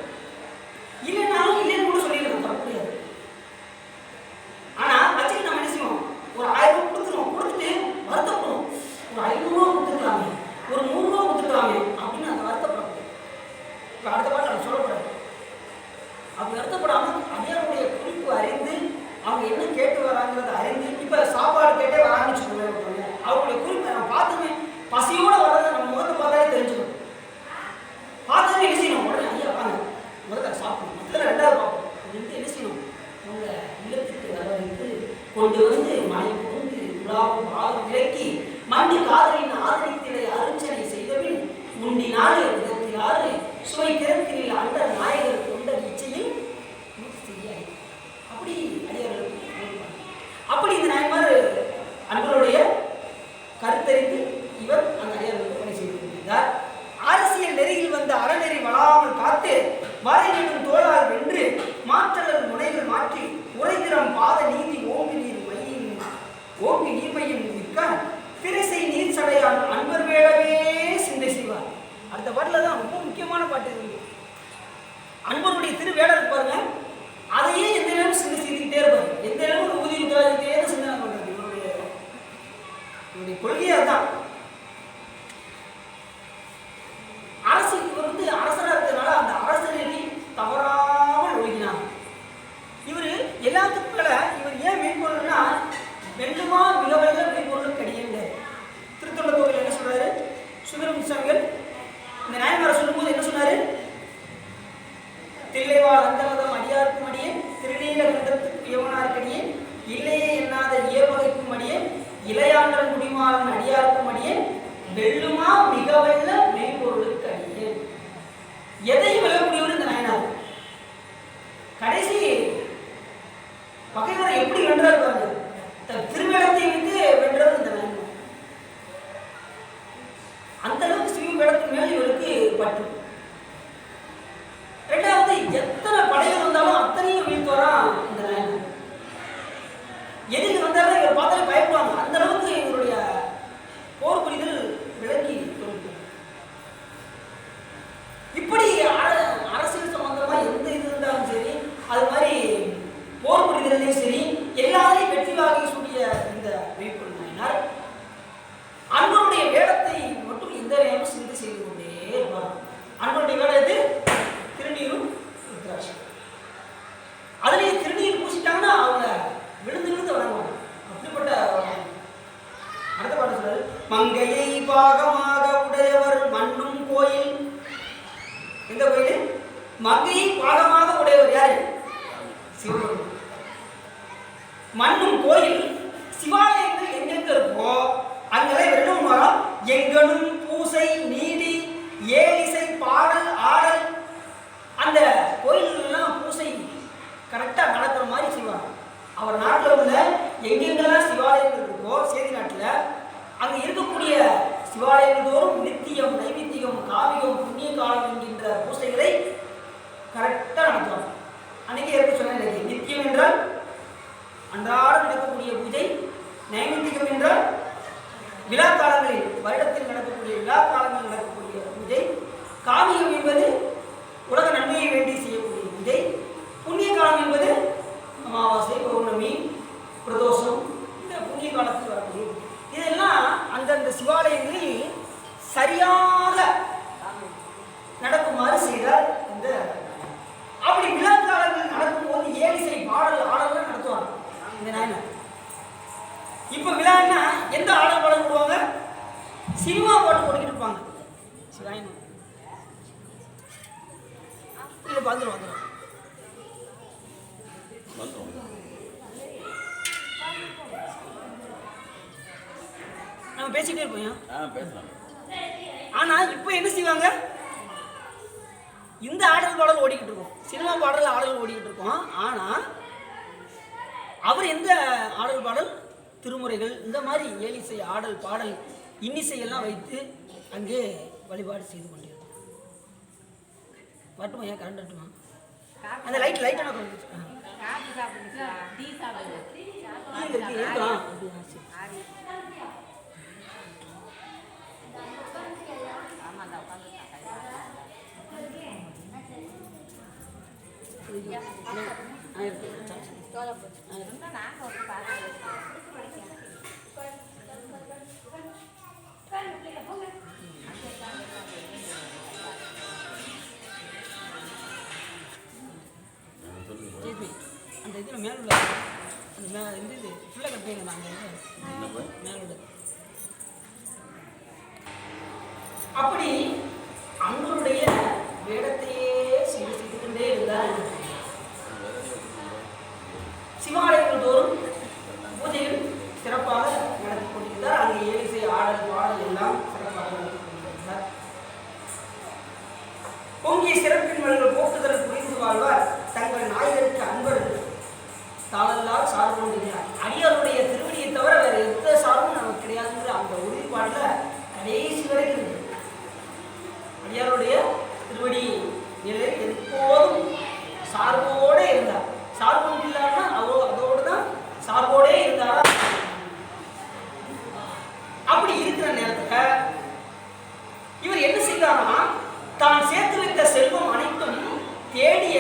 [SPEAKER 1] இல்லைன்னாலும் இல்லைன்னு கூட சொல்லிடலாம், தர முடியாது. ஆனா வச்சுட்டு நம்ம என்ன செய்வோம், ஒரு 1000 ரூபாய் கொடுத்துருவோம், கொடுத்துட்டு வருத்தப்படுவோம், ஒரு 500 ரூபா கொடுத்துருக்கலாமே, ஒரு 100 ரூபா கொடுத்துருக்கலாமே அப்படின்னு அந்த வருத்தப்படும். இப்போ அடுத்த பாட்டு நம்ம சொல்லக்கூடாது. அப்படி வருத்தப்படாம அடியாருடைய குறிப்பு அறிந்து அவங்க என்ன கேட்டு வராங்கிறத அறிந்து, இப்போ சாப்பாடு கேட்டே வராங்கன்னு வச்சுக்கோங்க, அவங்களுடைய குறிப்பை நம்ம பார்த்துமே பசியோட வர்றதை நம்ம முகத்தை பார்த்தாலே தெரிஞ்சுக்கணும். பார்த்ததுமே என்ன செய்யணும், உடனே ஐயா வாங்க முதல்ல சாப்பிடணும், முதல்ல 2வது பார்ப்போம் அப்படின்ட்டு என்ன செய்யணும், அவங்க இல்லத்துக்கு வரவழைத்து கொண்டு வந்து மனை புகுந்து உலாவும் பாகம் விலக்கி மண்டி காதலின் ஆதரித்திலை அருச்சனை செய்தபின் முண்டினாலே விதத்திலாறு சுவை திறத்தினில் அண்ட நாயகர் கொண்ட இச்சையில் செய்யாய். அப்படி அடியார்களுக்கு அப்படி இந்த நாயன்மார் அன்பருடைய கருத்தறிந்து இவர் அந்த அடியார்களுக்கு பணி செய்து கொண்டிருந்தார். அரசியல் நெறியில் வந்த அறநெறி வளாமல் காத்து வரையிடும் தோளால் வென்று மாற்றலர் முனைகள் மாற்றி உரைதிறம் பாத நீதி ஓங்கி நீர்மையின் மிக்க திரைசை நீர் சடையான் அன்பர் வேளவே சிந்தை செய்வார். அடுத்த பாட்டில் தான் ரொம்ப முக்கியமான பாட்டு இருக்கு. அன்பருடைய திருவேடர் பாருங்க, அதையே எந்த நேரம் சிந்தை செய்துக்கிட்டே இருப்பார். எந்த நேரம் ஒரு ஊதிய உத்தரவாதத்தையே தான் சிந்தனை பண்றது. இவருடைய கொள்கையே அதுதான். அரசு இவர் வந்து அரசராக இருக்கிறதுனால அந்த அரசனை தவறாமல் ஒழுகினார். இவர் எல்லாத்துக்கும் மேல இவர் ஏன் மெய்ப்பொருள்னா, வெள்ளுமா மிக வெள்ள மெய்ப்பொருள் கிடையாது. திருத்தொண்ட கோவில் என்ன சொல்றாரு, சுந்தரம் சுவாமிகள் இந்த நாயன்மாரை சொல்லும்போது என்ன சொன்னாரு, தில்லைவாழ் அந்தமதம் அடியாருக்கும் அடியே திருநீல கண்டத்துக்கு யவனார்க்கடியே இல்லையே எண்ணாத இயவகைக்கும் அடியே இளையாண்டல் குடிமாறன் அடியாருக்கும் அடியே வெள்ளுமா மிக வெள்ள மெய்ப்பொருளுக்கு அடியே. எதையும் வெல்லக்கூடியவர் இந்த நாயனார். கடைசி பகைவரை எப்படி வென்றார் பாருங்க, திருவேடத்தை வைத்து வென்றது இந்த நாயனார். அந்த அளவுக்கு சிவ வேடத்தின் மேல் இவருக்கு பற்று. 2வது, எத்தனை படைகள் வந்தாலும் அத்தனையும் வீழ்த்துவாரா இந்த நாயனார். எதிர்த்து வந்தாலும் இவர் பார்த்தாலே பயப்படுவாங்க. அந்த அளவுக்கு இவருடைய போர் புரிதல் விளக்கி கொடுக்கும். இப்படி அரசியல் சம்பந்தமா எந்த இது இருந்தாலும் சரி, அது மாதிரி போர் புரிதலையும் சரி, எல்லாரையும் வெற்றி வாகை சூடிய இந்த மெய்ப்பொருள் நாயனார் அன்பருடைய வேடத்தை மட்டும் எந்த நேரமும் சிந்தை செய்து கொண்டே இருப்பார். அன்பருடைய வேடம் எது, திருநீரும் ருத்ராட்சம். அதுலேயே திருநீர் பூசிட்டாங்கன்னா அவங்க விழுந்து விழுந்து வணங்குவாங்க. அப்படிப்பட்ட அடுத்த பாடம் சொல்றாரு, மங்கையை பாகமாக உடையவர் மண்ணும் கோயில். எந்த கோயில், மங்கையை பாகமாக உடையவர் யாரு, சிவபெருமான். மண்ணும் கோயில் சிவாலயங்கள் எங்கெங்க இருக்கோ அங்கெல்லாம் இவர் என்ன பண்ணுவாரோ, எங்கனும் பூசை நீடி ஏலிசை பாடல் ஆடல் அந்த கோயிலெல்லாம் பூசை கரெக்டாக நடக்கிற மாதிரி செய்வாங்க. அவர் நாட்டில் உள்ள எங்கெங்கெல்லாம் சிவாலயங்கள் இருக்கோ சேதி நாட்டில் அங்கே இருக்கக்கூடிய சிவாலயங்கள் தோறும் நித்தியம், நைமித்தியம், காவியம், புண்ணிய காலம் என்கின்ற பூசைகளை கரெக்டாக நடத்துவாங்க. அன்னைக்கு எப்படி சொன்னேன், நித்தியம் என்றால் அன்றாடம் நடக்கக்கூடிய பூஜை, நைமித்தியம் என்றால் விழா காலங்களில் வருடத்தில் நடக்கக்கூடிய விழா காலங்களில் நடக்கக்கூடிய பூஜை, காவியம் என்பது உலக நன்மையை வேண்டி செய்யக்கூடிய பூஜை, புண்ணிய காலம் என்பது அமாவாசை, பௌர்ணமி, பிரதோஷம், இந்த புண்ணிய காலத்தில் வரக்கூடிய இதெல்லாம் அந்தந்த சிவாலயங்களில் சரியாக நடக்குமாறு செய்தார். இந்த அப்படி விழா காலங்கள் நடக்கும்போது ஏழிசை பாடல் ஆடலாம் நடத்துவாங்க இந்த நாயனார். இப்போ விழான்னா எந்த ஆடல் பாடல் போடுவாங்க? சினிமா பாட்டு போட்டுக்கிட்டு இருப்பாங்க. சிவாயனம் இல்லை வந்துடும். நம்ம பேசிக்கிட்டே இருப்போம். ஆனா இப்போ என்ன செய்வாங்க? இந்த ஆடல் பாடல் ஓடிக்கிட்டு இருக்கோம், சினிமா பாடல் ஆடல் ஓடிக்கிட்டு இருக்கோம். ஆனா அவர் எந்த ஆடல் பாடல், திருமுறைகள், இந்த மாதிரி ஏழிசை ஆடல் பாடல் இன்னிசையெல்லாம் வைத்து அங்கே வழிபாடு செய்து கொண்டிருக்கோம். வரட்டுமா? ஏன் கரண்ட் வரட்டுமா? அந்த லைட்டான இருக்கலாம். அந்த இதில் மேல உள்ள அந்த இந்த இது ஃபுல்லாக கட்டுவீங்க. அந்த மேல உள்ள அப்படி அங்களுடைய வேடத்தையே செய்து கொண்டே இருந்தார். சிவாலயங்கள் தோறும் பூஜைகள் சிறப்பாக நடத்தி கொண்டிருந்தார். அங்கே ஏழிசை ஆடல் பாடல் எல்லாம் சிறப்பாக நடத்தி கொண்டிருந்தார். பொங்கிய சிறப்பின் மனிதர்கள் போக்குதல் புரிந்து வாழ்வார் தங்கள் நாயகருக்கு அன்பர் தாளல்லால் சார்பு கொண்டிருக்கிறார். அடியாருடைய திருவடியை தவிர வேறு எந்த சார்பும் நமக்கு கிடையாதுங்கிற அந்த உறுதிப்பாட்டில் கடைசி வரைக்கும் அடியாருடைய திருவடி நிலையில் எப்போதும் சார்போடு இருந்தார். சார்பு இல்லாம அதோடு தான் சார்போடே இருந்தாரா. அப்படி இருக்கிற நேரத்தில் இவர் என்ன செய்தார்னா, தான் சேர்த்து வைத்த செல்வம் அனைத்தும் தேடிய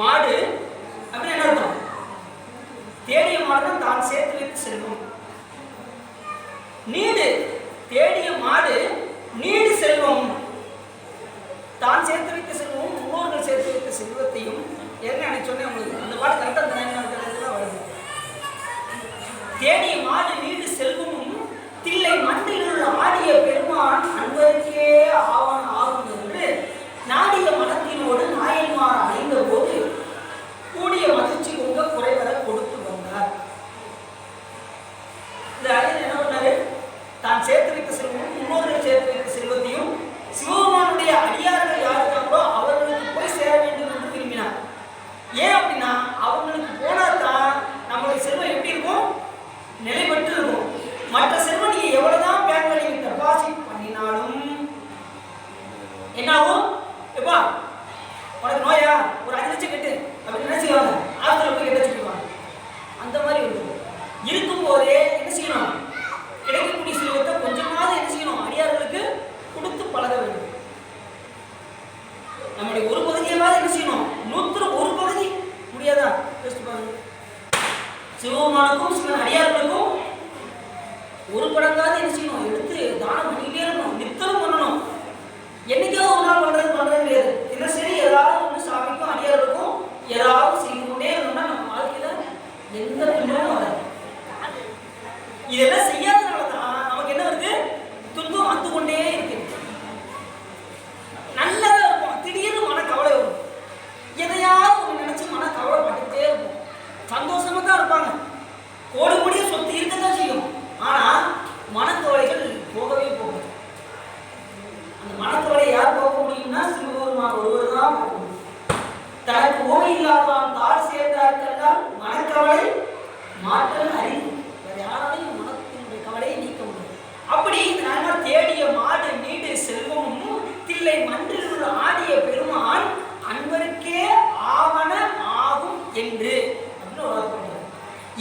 [SPEAKER 1] மாடு அப்படின்னு என்ன அர்த்தம்? தேடிய மாடு தான் தான் சேர்த்து வைத்த செல்வம். நீடு தேடிய மாடு நீடு செல்வம். தான் சேர்த்து வைத்த செல்வமும் முன்னோர்கள் சேர்த்து வைத்த செல்வத்தையும் ஏற்கனவே சொன்னேன் உங்களுக்கு. அந்த பாட்டு கரெக்டாக அந்த வருது. தேடிய மாடு நீடு செல்வமும் தில்லை மண்ணில் ஆடிய பெருமான் அன்பருக்கே ஆவன் ஆகும் என்று நாடிய மனத்தினோடு நாயன்மார் அடைந்த போது கூடிய மகிழ்ச்சி உங்க குறைவர கொடுத்து வந்தார். இந்த அறிஞர் என்ன பண்ணாரு? தான் சேர்த்து வைத்த செல்வமும் முன்னோர்கள் சேர்த்து வைத்த செல்வத்தையும் சிவபெருமானுடைய அடியார்கள் யார் இருக்காங்களோ அவர்களுக்கு போய் சேர வேண்டும் என்று விரும்பினார். ஏன் அப்படின்னா அவங்களுக்கு போனாதான் நம்மளுடைய செல்வம் எப்படி இருக்கும்? நிலை பெற்று இருக்கும். மற்ற செல்வம் நீங்க எவ்வளவுதான் பேங்க்ல நீங்க டெபாசிட் பண்ணினாலும் என்னாகும்? எப்பா உனக்கு நோயா ஒரு 5 லட்சம் கட்டு அப்படின்னு என்ன செய்வாங்க? ஆத்துல போய் கட்ட சொல்லுவாங்க. அந்த மாதிரி இருக்கும் போதே என்ன செய்யணும்? கிடைக்கக்கூடிய செல்வத்தை கொஞ்சமாவது என்ன செய்யணும்? அடியார்களுக்கு கொடுத்து பழக வேண்டும். நம்முடைய ஒரு பகுதியாவது என்ன செய்யணும்? 100 பகுதி முடியாதா? சிவபெருமானுக்கும் சிவன் அடியார்களுக்கும் ஒரு படங்காவது என்ன செய்யணும்? எடுத்து தானம் பண்ணிக்கிட்டே இருக்கணும். நித்தம் பண்ணணும். என்னைக்காவது ஒரு நாள் பண்றது கிடையாது. தினசரி ஏதாவது ஒன்று சாமிக்கும் அடியார்களுக்கும் ஏதாவது செய்து கொண்டே இருந்தோம்னா நம்ம வாழ்க்கையில எந்த துன்பமும் வராது. இதெல்லாம் செய்யாதனால தான் நமக்கு என்ன வருது? துன்பம் வந்து கொண்டே இருக்கு. நல்லதா இருக்கும், திடீர்னு மன கவலை வரும். எதையாவது ஒன்று நினைச்சு மன கவலைப்பட்டுட்டே இருக்கும். சந்தோஷமா தான் இருப்பாங்க, கோடி கோடிய சொத்து இருக்கதான் செய்யும். ஆனா மனக்கவலைகள் போகவே போகும். அந்த மனக்கவலை யார் போக முடியும்னா சிவபெருமான் ஒருவர் தான் போக முடியும்.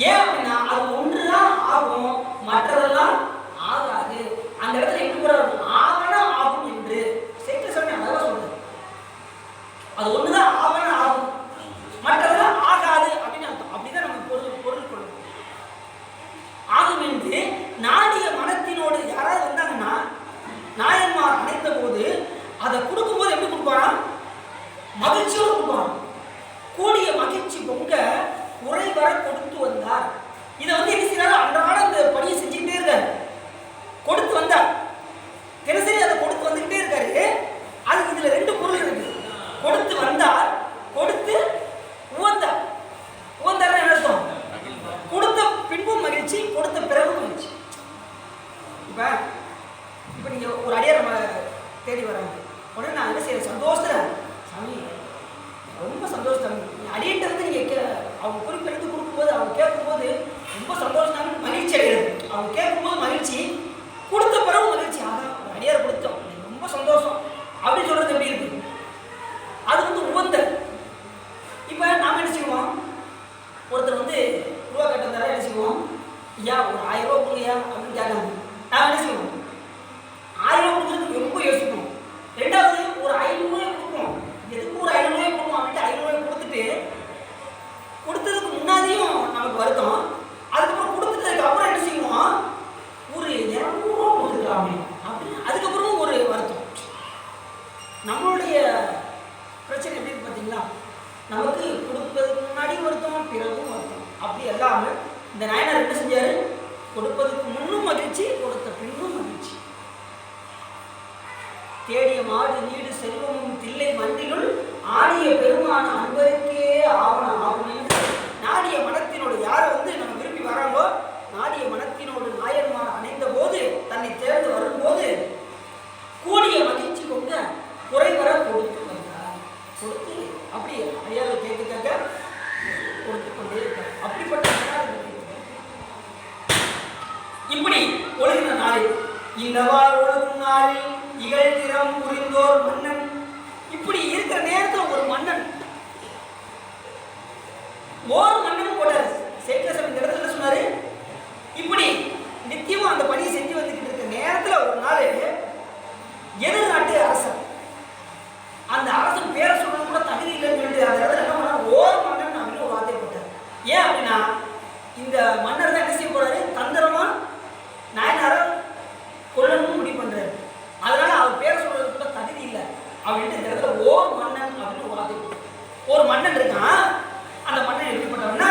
[SPEAKER 1] ஏன் அப்படின்னா அது ஒன்றுதான் ஆகும், மற்றதெல்லாம் ஆகாது. அந்த இடத்துல எப்படி போறாரு, ஆவன ஆகும் என்று சேக்கிழார் சாமி அழகா சொல்றாரு. அது ஒண்ணுதான் ஆவன ஆகும், மற்றதெல்லாம் ஆகாது அப்படின்னு அர்த்தம். அப்படிதான் நம்ம பொருள் கொள்ளணும். ஆகும் என்று நாடிய மனத்தினோடு யாராவது வந்தாங்கன்னா நாயன்மார் அணைந்த போது அதை கொடுக்கும்போது எப்படி கொடுப்பாரா, மகிழ்ச்சியோடு கொடுப்பாராம். கூடிய மகிழ்ச்சி பொங்க குறை வர கொடுத்து வந்தார். இதை வந்து என்ன செய்யறாரு, அன்றாட அந்த பணியை செஞ்சுக்கிட்டே இருக்காரு. கொடுத்து வந்தார், தினசரி அதை கொடுத்து வந்துகிட்டே இருக்காரு. அதுக்கு இதுல ரெண்டு பொருள் இருக்கு. கொடுத்து வந்தார், கொடுத்து உவந்தார். உவந்தார் என்ன அர்த்தம், கொடுத்த பின்பும் மகிழ்ச்சி, கொடுத்த பிறகும் மகிழ்ச்சி. இப்ப நீங்க ஒரு அடியார் நம்ம தேடி வராங்க, உடனே நான் என்ன செய்யறேன், சந்தோஷத்துல சாமி ரொம்ப சந்தோஷம், அடியிட்ட வந்து நீங்க அவங்க குறிப்பெடுத்து கொடுக்கும்போது அவங்க கேட்கும்போது ரொம்ப சந்தோஷம், மகிழ்ச்சி அடைகிறது. அவங்க கேட்கும்போது மகிழ்ச்சி, கொடுத்த பிறகு மகிழ்ச்சி. ஆனா அடியார் கொடுத்தோம் ரொம்ப சந்தோஷம் அப்படின்னு சொல்றது எப்படி இருக்கு, அது வந்து உவந்த. இப்ப நாம என்ன செய்வோம், ஒருத்தர் வந்து ரூபா கட்டுறதால என்ன செய்வோம், ஐயா ஒரு 1000 ரூபா கொடுங்கய்யா அப்படின்னு கேட்கணும். நாம என்ன செய்வோம், 1000 ரூபா கொடுக்குறதுக்கு ரொம்ப யோசிப்போம். ரெண்டாவது ஒரு 500 ரூபாய் கொடுப்போம், எதுக்கு ஒரு 500 ரூபாய் கொடுப்போம் அப்படின்ட்டு 500 ரூபாய் கொடுத்துட்டு கொடுத்ததுக்கு முன்னாடியும் நமக்கு வருத்தம். அதுக்கப்புறம் கொடுத்துட்டதுக்கு அப்புறம் என்ன செய்வோம், ஒரு 200 ரூபா கொடுத்துருக்காங்க அப்படின்னு அதுக்கப்புறமும் ஒரு வருத்தம். நம்மளுடைய பிரச்சனை எப்படி இருக்கு பார்த்தீங்களா, நமக்கு கொடுப்பதுக்கு முன்னாடி வருத்தம், பிறகும் வருத்தம். அப்படி இல்லாமல் இந்த நாயனார் என்ன செஞ்சாரு, கொடுப்பதற்கு முன்னும் மகிழ்ச்சி, கொடுத்த பின்னும் மகிழ்ச்சி. தேடிய மாடு நீடு செல்வமும் தில்லை மன்றினுள் ஆடிய பெருமான அன்பருக்கே ஆவண ஆகும் என்று நாடிய மனத்தினோடு யாரை வந்து நம்ம விரும்பி வராங்களோ, நாடிய மனத்தினோடு நாயன்மார் அணைந்த போது, தன்னை தேர்ந்து வரும்போது கூடிய மகிழ்ச்சி கொண்ட குறைவர கொடுத்து வந்தார். கொடுத்து அப்படி ஐயாவை கேட்க கேட்க கொடுத்து கொண்டே இருக்கார். அப்படிப்பட்ட இப்படி ஒழுகின நாளில், இந்தவாறு ஒழுகும் நாளில் இகழ்திறம் புரிந்தோர் மன்னன். இப்படி இருக்கிற நேரத்தில் ஒரு மன்னன், ஒரு மன்னன் போட்டார். சேக்கிழார் சாமி இந்த இடத்துல சொன்னாரு, இப்படி நித்தியமும் அந்த பணியை செஞ்சு வந்துகிட்டு இருக்க நேரத்தில் ஒரு நாள் எதிர்நாட்டு அரசன், அந்த அரசன் பேரை சொல்றது கூட தகுதி இல்லைன்னு சொல்லிட்டு அந்த இடத்துல என்ன பண்ணார், ஓர் மன்னன் அப்படின்னு ஒரு வார்த்தை போட்டார். ஏன் அப்படின்னா இந்த மன்னர் தான் என்ன செய்ய போறாரு, தந்திரமா நாயனார கொல்லணும் முடிவு பண்றாரு. அதனால அவர் பேரை சொல்றது கூட தகுதி இல்லை அப்படின்ட்டு இந்த இடத்துல ஓர் மன்னன் அப்படின்னு ஒரு வார்த்தை போட்டார். ஒரு மன்னன் இருக்கான், அந்த மன்னன் எப்படிப்பட்டவன்னா,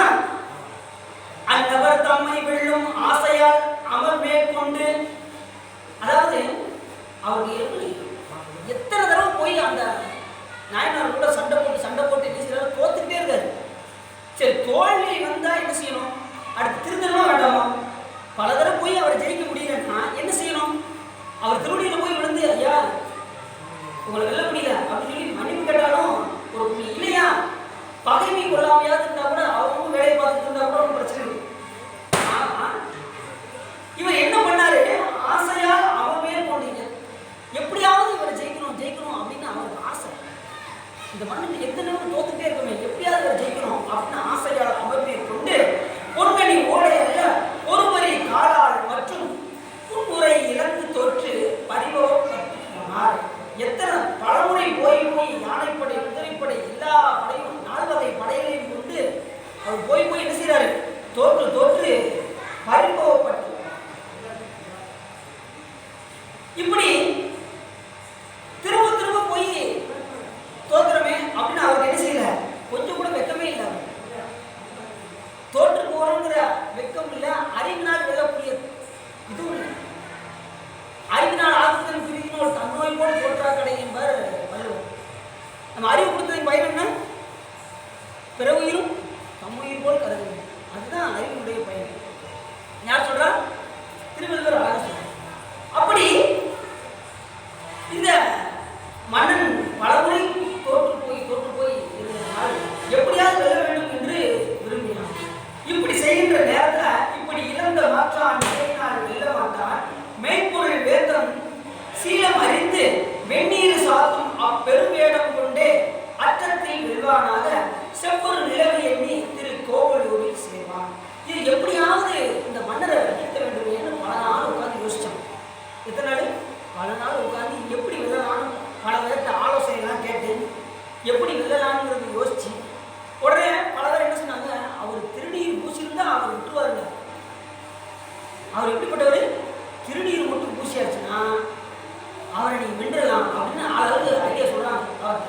[SPEAKER 1] அந்நபர் தம்மை வெல்லும் ஆசையால் அமர் மேற்கொண்டு, அதாவது அவருக்கு எப்படி எத்தனை தடவை போய் அந்த நாயனார் கூட சண்டை போட்டு என்ன செய்யறாரு, தோத்துக்கிட்டே இருக்காரு. சரி தோல்வி வந்தா என்ன செய்யணும், அடுத்து திருந்தணுமா வேண்டாமா, பல தடவை போய் அவரை ஜெயிக்க முடியலன்னா என்ன செய்யணும், அவர் திருவடியில போய் விழுந்து ஐயா உங்களை வெல்ல முடியல அப்படின்னு சொல்லி மன்னிப்பு கேட்டாலும் ஒரு இல்லையா, பகைமை கொள்ளாமையாவது இருந்தா கூட அவங்க வேலையை பார்த்துட்டு இருந்தா கூட ஒரு பிரச்சனை இருக்கு. இவர் என்ன பண்ணாரு, ஆசையா அவர் மேல் கொண்டீங்க, எப்படியாவது இவரை ஜெயிக்கணும் அப்படின்னு அவருக்கு ஆசை. இந்த மண்ணுக்கு எத்தனை நேரம் தோத்துட்டே இருக்கமே, எப்படியாவது இவரை ஜெயிக்கணும் அப்படின்னு ஆசையால் அவர் மேல் கொண்டு பொன்கனி ஓடை அல்ல ஒருவரை காலால் மற்றும் புன்முறை இழந்து தொற்று பறிவோர். எத்தனை பலமுறை போய் யானைப்படை குதிரைப்படை எல்லா படையும் 4 வகை படைகளையும் கொண்டு அவர் போய் என்ன செய்யறாரு, தோற்று பறிபோகப்பட்டு இப்படி திரும்ப போய் தோற்கிறமே அப்படின்னு அவருக்கு என்ன செய்யல, கொஞ்சம் கூட வெக்கமே இல்லை. தோற்று போறோங்கிற வெக்கம் இல்லை, அறிவினால் வெல்லக்கூடிய இதுவும் இல்லை. அறிவினால் ஆக்குதல் பிரிவினோடு தன்னோய் போல் தோற்றா கடை என்பார் வள்ளுவர். நம்ம அறிவு கொடுத்ததின் பயன் என்ன, பிறவுயிரும் தம்முயிர் போல் கருதுவது, அதுதான் அறிவினுடைய பயன். யார் சொல்றா, திருவள்ளுவர் அழகா சொல்றார். அப்படி இந்த மன்னன் பலமுறை தோற்று போய் இருந்ததால் எப்படியாவது வெல்ல வேண்டும் என்று விரும்பினான். இப்படி செய்கின்ற நேரத்தில் இப்படி இழந்த மாற்றான் நிலையினால் வெல்ல மாட்டான், மெய்ப்பொருள் வேதம் சீலம் அறிந்து வெந்நீர் சாத்தும் அப்பெருவேடம் கொண்டே அற்றத்தில் வெல்வானாக செவ்வொரு நிலவை எண்ணி திரு கோவலூரில் அவர் விட்டுருவாருங்க. அவர் எப்படிப்பட்டவர்? திருநீர் மட்டும் பூசியாச்சுன்னா அவரை நீங்க வென்றலாம் அப்படின்னு அளவுக்கு ஐடியா சொல்றாங்க.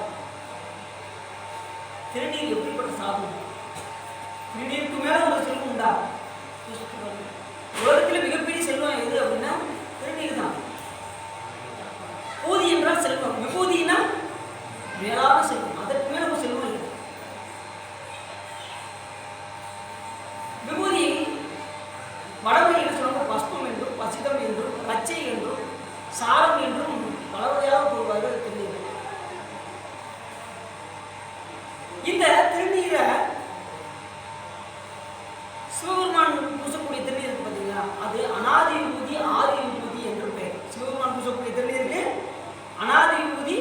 [SPEAKER 1] திருநீர் எப்படிப்பட்ட சாதனம்? திருநீருக்கு மேல ஒரு செல்வம் உண்டா? உலகத்தில் மிகப்பெரிய செல்வம் எது அப்படின்னா திருநீர் தான். விபூதி என்றால் செல்வம், விபூதினா மேலான செல்வம், அதற்கு மேல ஒரு செல்வம் இல்லை. விபூதி வடமொழி என்ன சொல்லுவாங்க? பஸ்பம் என்றும் பசிதம் என்றும் பச்சை என்றும் சாரம் என்றும் பல வகையாக கூறுவார்கள் திருநீர். இந்த திருநீரை சிவபெருமான் பூசக்கூடிய திருநீர் இருக்கு பார்த்தீங்களா, அது அநாதி விபூதி ஆதி விபூதி என்று பெயர். சிவபெருமான் பூசக்கூடிய திருநீருக்கு அநாதி விபூதி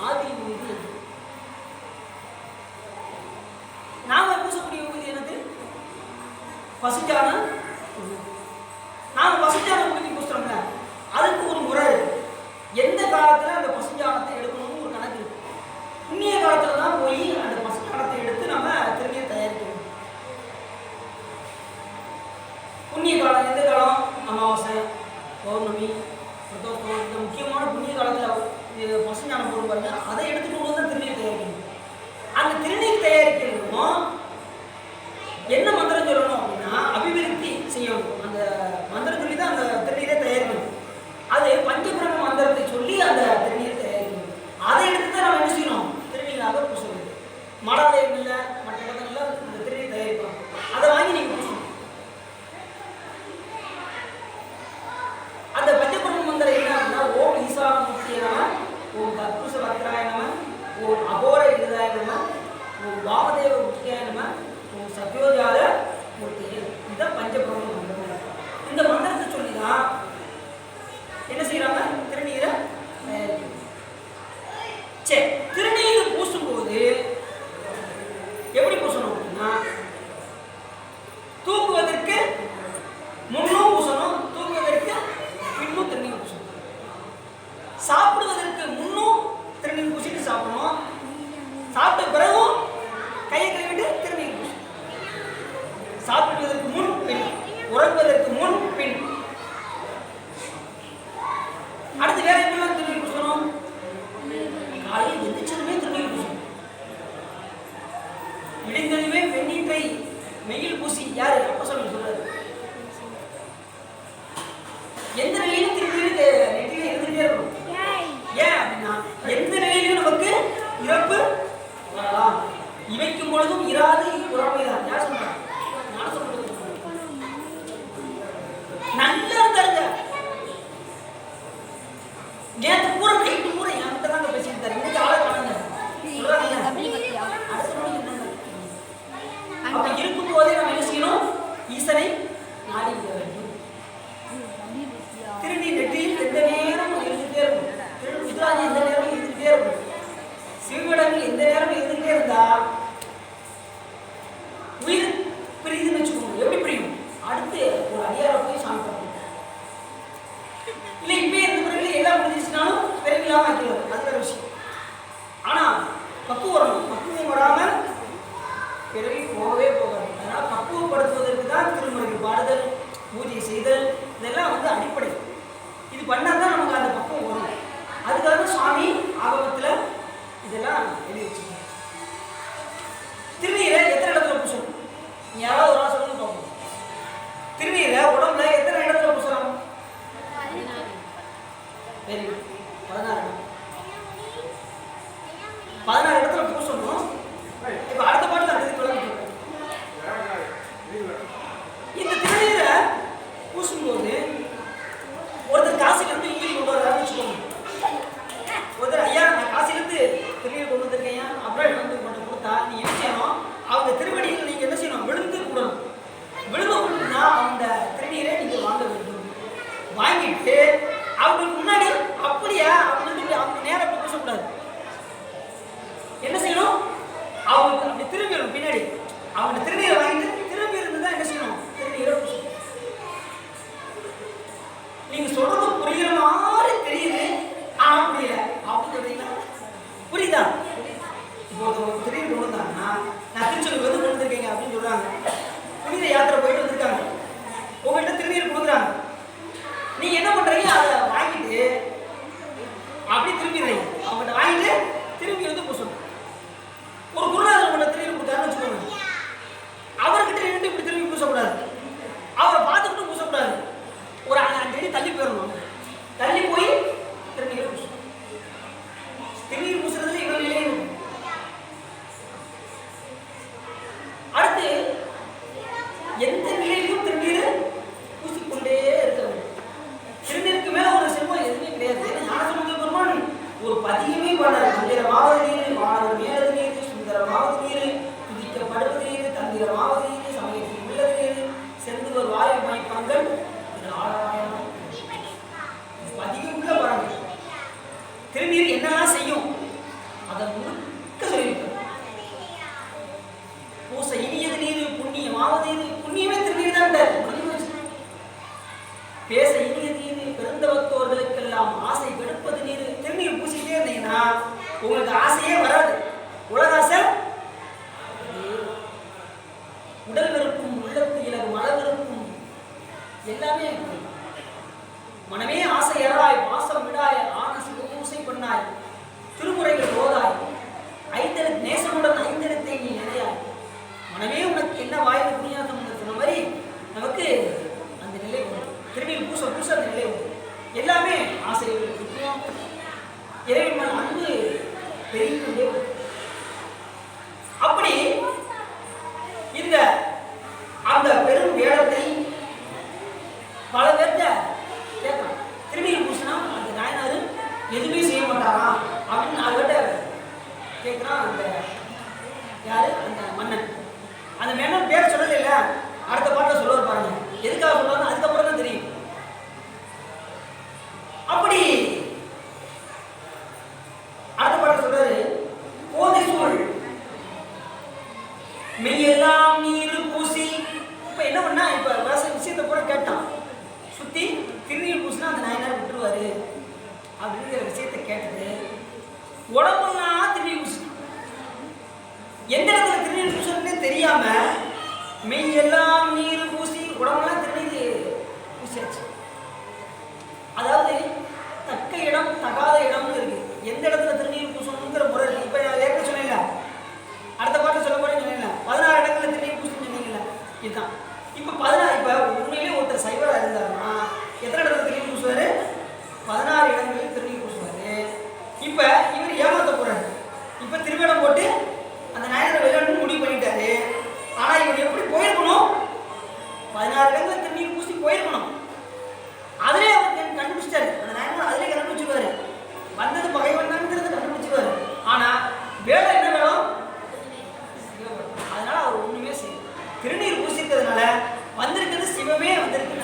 [SPEAKER 1] ஆதி விபூதி என்று. நாம பூசக்கூடிய விபூதி என்னது? பசுஞ்சான. நாம பசுஞ்சான விபூதி பூசுறோம்ல, அதுக்கு ஒரு முறை இருக்கு. எந்த காலத்துல அந்த பசுஞ்சானத்தை எடுக்கணும்னு ஒரு கணக்கு இருக்கு. புண்ணிய காலத்துல தான் போய் அந்த பசுஞ்சானத்தை எடுத்து நம்ம திருநீர் தயாரிக்கணும். புண்ணிய காலம் எந்த காலம்? அமாவாசை, பௌர்ணமி, பிரதோஷம், இந்த முக்கியமான புண்ணிய காலத்தில் பசுஞ்சானம் போட்டு பாருங்க, அதை எடுத்துட்டு வந்து தான் திருநீர் தயாரிக்கணும். அந்த திருநீர் தயாரிக்கணும் என்ன மந்திரம் சொல்லணும் அப்படின்னா அபிவிருத்தி செய்யணும். அந்த மந்திரம் சொல்லி தான் அந்த திருநீரை தயாரிக்கணும். அது பஞ்சபிரம மந்திரத்தை சொல்லி அந்த திருநீரை தயாரிக்கணும். அதை எடுத்து தான் நம்ம என்ன செய்யணும்? திருநீராக பூசணும். மடாலயங்கள்ல மற்ற இடங்கள்ல இந்த திருநீர் தயாரிப்பாங்க, அதை வாங்கி நீங்க பூசணும். அந்த பஞ்சபிரம மந்திரம் என்ன அப்படின்னா ஓம் ஈசானமூர்த்தியே நம, ஓம் தத்புருஷ வக்ராய நம, ஓம் அகோர இருதாய நம, ஓம் வாமதேவ முக்கியாய நம, ஓம் சத்யோஜாத மூர்த்தியே. இதுதான் பஞ்சபிரம மந்திரம். இந்த மந்திரத்தை சொல்லி தான் என்ன செய்யறாங்க? திருநீரை தயாரிக்கணும். சரி, திருநீர் பூசும்போது எப்படி பூசணும் அப்படின்னா தூங்குவதற்கு முன்னும் பூசணும், தூங்குவதற்கு பின்னும் திருநீர் பூசணும். சாப்பிடுவதற்கு முன்னும் திருநீர் பூசிட்டு சாப்பிடணும், சாப்பிட்ட பிறகும் கையை கழுவிட்டு திருநீர் பூசணும். சாப்பிடுவதற்கு முன் பின், உறங்குவதற்கு முன் பின். அடுத்து வேற எப்படிலாம் திருநீர் பூசணும்? காலையில் எந்திரிச்சதுமே திருநீர் பூசணும். விடிந்ததுமே வெந்நீற்றை மெயில் பூசி. யாரு? அப்போஸ்தலன் சொல்றாரு. எந்த நிலையிலும் திருநீர் நெற்றியில இருந்துட்டே இருக்கணும். ஏன் அப்படின்னா எந்த நிலையிலும் நமக்கு இறப்பு வரலாம். இமைக்கும் பொழுதும் இராது உறமைதான். யார் சொல்றாங்க? நான் சொல்றது நல்லா இருந்தாருங்க. நேற்று பூரா நைட்டு பூரா என்கிட்ட தாங்க பேசிட்டு இருந்தாரு. இன்னைக்கு ஆளை காணுங்க. அப்ப இருக்கும் போதே நம்ம என்ன செய்யணும்? ஈசனை நாடி வேண்டும். திருநீர் நெற்றியில் எந்த நேரமும் இருந்துட்டே இருக்கும். திருநீர் எந்த நேரமும் இருந்துட்டே இருக்கும். சிவவிடங்கள் எந்த நேரமும் இருந்துட்டே இருந்தா உயிர் பிரியுதுன்னு வச்சுக்கோங்க. எப்படி பிரியும்? அடுத்து ஒரு அடியாரை போய் சாமி பார்க்கணும். இல்லை இப்பே இருந்த பிறகு எல்லாம் முடிஞ்சிச்சுனாலும் பிறகு இல்லாமல் ஆக்கிடுவார். அது வேற விஷயம். ஆனா பக்குவம் வரணும். பக்குவம் வராம பிறகு போகவே போகாது. அதனால பக்குவப்படுத்துவதற்கு தான் திருமுறைகள் பாடுதல், பூஜை செய்தல், இதெல்லாம் வந்து அடிப்படை. இது பண்ணால் தான் நமக்கு அந்த பக்குவம் வரும். அதுக்காக சுவாமி ஆகமத்தில் இதெல்லாம் எழுதி வச்சுக்கணும். திருநீரை எத்தனை இடத்துல பூசணும்? யாராவது ஒரு நாள் சொல்லணும் பார்ப்போம். திருநீரை உடம்புல எத்தனை இடத்துல பூசலாம்? 16 இடத்துல பூசணும். இப்ப அடுத்த பாட்டுல அந்த இது விளக்கி சொல்றேன். இந்த திருநீரை பூசும்போது ஒருத்தர் காசில இருந்து இங்கே கொண்டு வராருன்னு வச்சுக்கோங்க. ஒருத்தர் ஐயா நான் காசில இருந்து திருநீர் கொண்டு வந்திருக்கேன் அப்புறம் வந்து கொண்டு கொடுத்தா நீ என்ன செய்யணும்? அவங்க திருவடியில் நீங்க என்ன செய்யணும்? விழுந்து கூடணும். விழுந்து கூடணும்னா அந்த திருநீரை நீங்க வாங்க வேண்டும். வாங்கிட்டு அவங்களுக்கு முன்னாடி அப்படியா அப்படின்னு அவங்க நேரம் பூசக்கூடாது. என்ன செய்யணும்? அவங்க அப்படி திரும்பி பின்னாடி அவங்க திருநீரை வாங்கிட்டு திரும்பி இருந்து தான் என்ன செய்யணும்? திருநீரை பூசணும். நீங்க சொல்றது புரியுற மாதிரி தெரியுது, ஆனா புரியல அப்படின்னு சொல்றீங்களா? புரியுதா? இப்போ திடீர்னு கொண்டு வந்தாங்கன்னா நான் திருச்செந்தூர் வந்து கொண்டு வந்திருக்கீங்க அப்படின்னு சொல்றாங்க. புனித யாத்திரை போயிட்டு வந்திருக்காங்க. எந்த நிலையிலும் திருநீர் பூசிக்கொண்டே இருக்க வேண்டும். திருநீருக்கு மேல ஒரு செல்வம் எதுவுமே கிடையாது. ஞானசம்பந்த பெருமான் ஒரு பதியமே பண்ணார். மந்திரமாவது நீர், வானவர் மேலது நீர், சுந்தரமாவது நீர், துதிக்கப்படுவது நீர், தந்திரமாவது நீர், சமயத்தில் உள்ளது நீர், செந்துவர் வாய் மணிப்பங்கள் பதிகம் உள்ள பாருங்க. திருநீர் என்னெல்லாம் செய்யும் அதை முழுக்க சொல்லியிருக்கார். பூச இனியது நீர், புண்ணியமாவது நீர், புண்ணியமே திருநீர் தான். பேச இனியது நீர், பெருந்தவத்தோர்களுக்கெல்லாம் ஆசை கெடுப்பது நீர். திருநீர் பூசிக்கிட்டே இருந்தீங்கன்னா உங்களுக்கு ஆசையே வராது. உலகாசை உடல் வெறுப்பும், உள்ளத்து இலகு மல வெறுப்பும் எல்லாமே மனமே ஆசையராய் பாசம் விடாய் ஆன சிவபூசை பண்ணாய் திருமுறைகள் ஓதாய் ஐந்தெழுத்து நேசமுடன் ஐந்தெழுத்தை நீ நினையாய் மனமே உனக்கு என்ன வாயில புண்ணியாசம் சொன்ன மாதிரி நமக்கு அந்த நிலை வரும். திருநீர் பூச பூச அந்த நிலை வரும். எல்லாமே ஆசைகள் இருக்கும். இறைவன் அன்பு பெருகிக்கொண்டே வரும். அப்படி இந்த அந்த பெரும் வேடத்தை பல பேர்த்த கேட்கலாம். திருநீர் பூசினா அந்த நாயனார் எதுவுமே செய்ய மாட்டாரா அப்படின்னு 4 பேர்ட்ட கேட்குறான். அந்த யாரு அந்த மன்னன். அந்த மன்னன் பேர் சொல்லல, இல்லை அடுத்த பாட்டில் சொல்லுவார் பாருங்க. எதுக்காக சொல்லுவாங்க அதுக்கப்புறம் தான் தெரியும். அப்படி அடுத்த பாட்டில் சொல்றாரு, போதை சூழ் மெய்யெல்லாம் நீர் பூசி. இப்ப என்ன பண்ணா, இப்ப விஷயத்தை கூட கேட்டான். சுத்தி திருநீர் பூசினா அந்த நாயனார் விட்டுருவாரு அப்படிங்கிற விஷயத்தை கேட்டது. உடம்புலாம் திருநீர் பூசி, எந்த இடத்துல திருநீர் பூசணும்னே தெரியாம மெய்யெல்லாம் நீர் பூசி உடம்புலாம் திருநீர் பூசியாச்சு. அதாவது தக்க இடம் தகாத இடம்னு இருக்கு. எந்த இடத்துல திருநீர் பூசணுங்கிற முறை இருக்கு. இப்ப நான் ஏற்கனவே சொன்னேன், அடுத்த பாட்டு சொல்ல போறேன் சொன்னேன், 16 இடங்கள்ல திருநீர் பூசணும்னு சொன்னீங்கல்ல, இதுதான். இப்ப 16 இப்ப உண்மையிலேயே ஒருத்தர் சைவரா இருந்தாருன்னா எத்தனை இடத்துல திருநீர் பூசுவாரு? 16 இடங்களில் திருநீர் பூசுவாரு. இப்ப இவர் ஏமாத்த போறாரு. இப்ப திருவேடம் போட்டு அந்த நாயனார் விளையாடணும்னு முடிவு பண்ணிட்டாரு. ஆனா இவர் எப்படி போயிருக்கணும்? 16 இடங்களில் திருநீர் பூசி போயிருக்கணும். அதிலே அவர் கண்டுபிடிச்சிட்டாரு. அந்த நாயனார் அதிலே கண்டுபிடிச்சிருவாரு. வந்தது பகைவன் தான்ங்கிறத கண்டுபிடிச்சிருவாரு. ஆனா வேலை என்ன வேணும்? அதனால அவர் ஒண்ணுமே செய்யும். திருநீர் பூசிக்கிறதுனால வந்திருக்கிறது சிவமே வந்திருக்கு.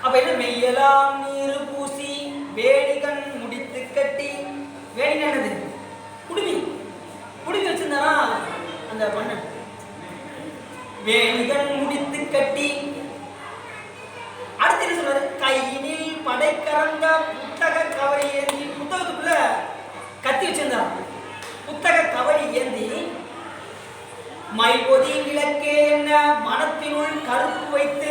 [SPEAKER 1] அப்ப என்ன மெய்யெல்லாம் நீர் பூசி வேடிகன் முடித்து கட்டி. வேடிகை என்னது? குடுமி. குடுமி வச்சிருந்தாரா அந்த மன்னன். வேடிகன் முடித்து கட்டி. அடுத்து என்ன சொல்றாரு? கையினில் படைக்கரங்க புத்தக கவரி ஏந்தி. புத்தகத்துக்குள்ள கத்தி வச்சிருந்தார். புத்தக கவரி ஏந்தி மைபொதி விளக்கே என்ன மனத்தினுள் கருப்பு வைத்து.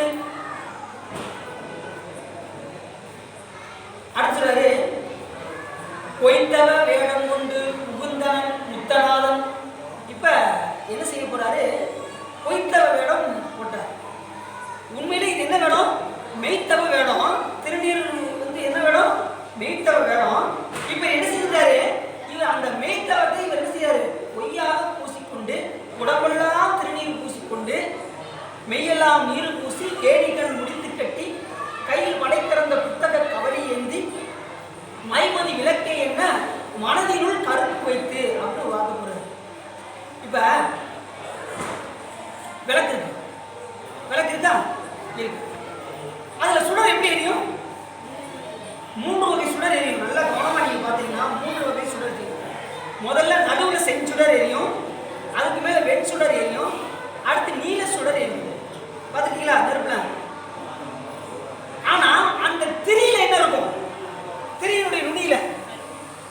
[SPEAKER 1] அடுத்து பொய்த்தவ வேடம் கொண்டு புகுந்தனன் முத்தநாதன். இப்ப என்ன செய்ய போறாரு? பொய்த்தவ வேடம் போட்டார். உண்மையிலே இது என்ன வேடம்? மெய்த்தவ வேடம். திருநீர் என்ன வேடம்? மெய்த்தவ வேடம். இப்ப என்ன செஞ்சாரு? இவர் அந்த மெய்த்தவத்தை இவர் என்ன செய்யாரு? பொய்யாக பூசிக்கொண்டு உடம்பெல்லாம் திருநீர் பூசிக்கொண்டு மெய்யெல்லாம் நீர் பூசி கேடிகள் முடித்து கட்டி கையில் படைக்கிறந்த புத்தக கவரி ஏந்தி மைமதி விளக்கை என்ன மனதினுள் கருப்பு வைத்து அப்படின்னு வாக்க போறாரு. இப்ப விளக்கு இருக்கு. விளக்கு இருக்கா? இருக்கு. அதுல சுடர் எப்படி எரியும்? 3 வகை சுடர் எரியும். நல்லா கவனமா நீங்க பாத்தீங்கன்னா 3 வகை சுடர் எரியும். முதல்ல நடுவுல செஞ்சுடர் எரியும், அதுக்கு மேல வெண் சுடர் எரியும், அடுத்து நீல சுடர் எரியும். பாத்துட்டீங்களா நெருப்புல? ஆனா அந்த திரியில என்ன இருக்கும்? திரியினுடைய நுனியில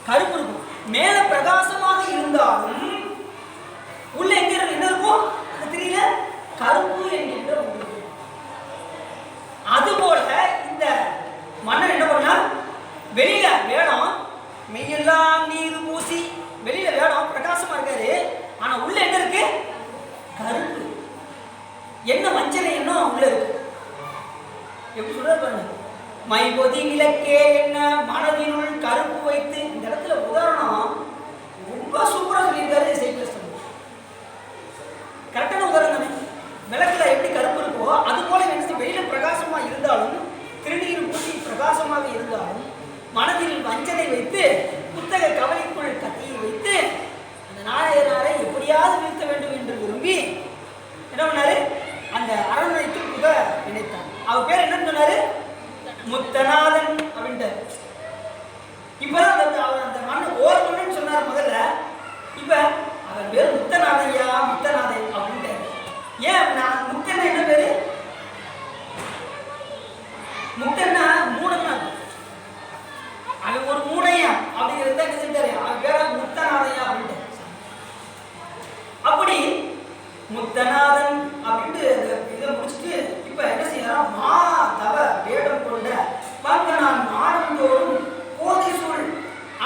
[SPEAKER 1] கருப்பு இருக்கும். மேல பிரகாசமாக இருந்தாலும் உள்ள எங்க என்ன இருக்கும்? அந்த திரியில கருப்பு என்கின்ற ஒன்று. அதுபோல இந்த மன்னர் என்ன பண்ணா, வெளியில வேடம் மெய்யெல்லாம் நீர் பூசி வெளியில வேடம் பிரகாசமா இருக்காரு. ஆனா உள்ள என்ன இருக்கு? கருப்பு. என்ன மஞ்சள் எண்ணம் உள்ள இருக்கு. எப்படி சொல்றாரு பாருங்க. மைபொதி விளக்கே என்ன மனதினுள் கருப்பு வைத்து. இந்த இடத்துல உதாரணம் ரொம்ப சூப்பரா சொல்லியிருக்காரு. கரெக்டான உதாரணம் மனதில் வஞ்சனை வைத்து புத்தக கவலைக்குள் கத்தியை வைத்து அந்த நாயனாரை எப்படியாவது வீழ்த்த வேண்டும் என்று விரும்பி என்ன பண்ணாரு, அந்த அரண்மனைக்கு புக நினைத்தார். அவர் பேர் என்னன்னு சொன்னாரு, முத்தநாதன் அப்படின்ட்டு. இப்பதான் அவர் அந்த மன்னன் ஓர் மன்னன் சொன்னார் முதல்ல. இப்ப அவர் பேர் முத்தநாதையா, முத்தநாதன் அப்படின்ட்டு. ஏன் அப்படின்னா முத்தன்னா என்ன பேரு, முத்தன்னா மூடன்னா அவன் ஒரு மூடையா அப்படிங்கிறத என்ன செஞ்சாரு, அவன் பேர முத்தநாதையா அப்படின்ட்டு. அப்படி முத்தநாதன் அப்படின்ட்டு இதை முடிச்சுட்டு இப்ப என்ன செய்யறான், மா தவ வேடம் கொண்ட பங்கனான் மாடந்தோறும் கோதை சூழ்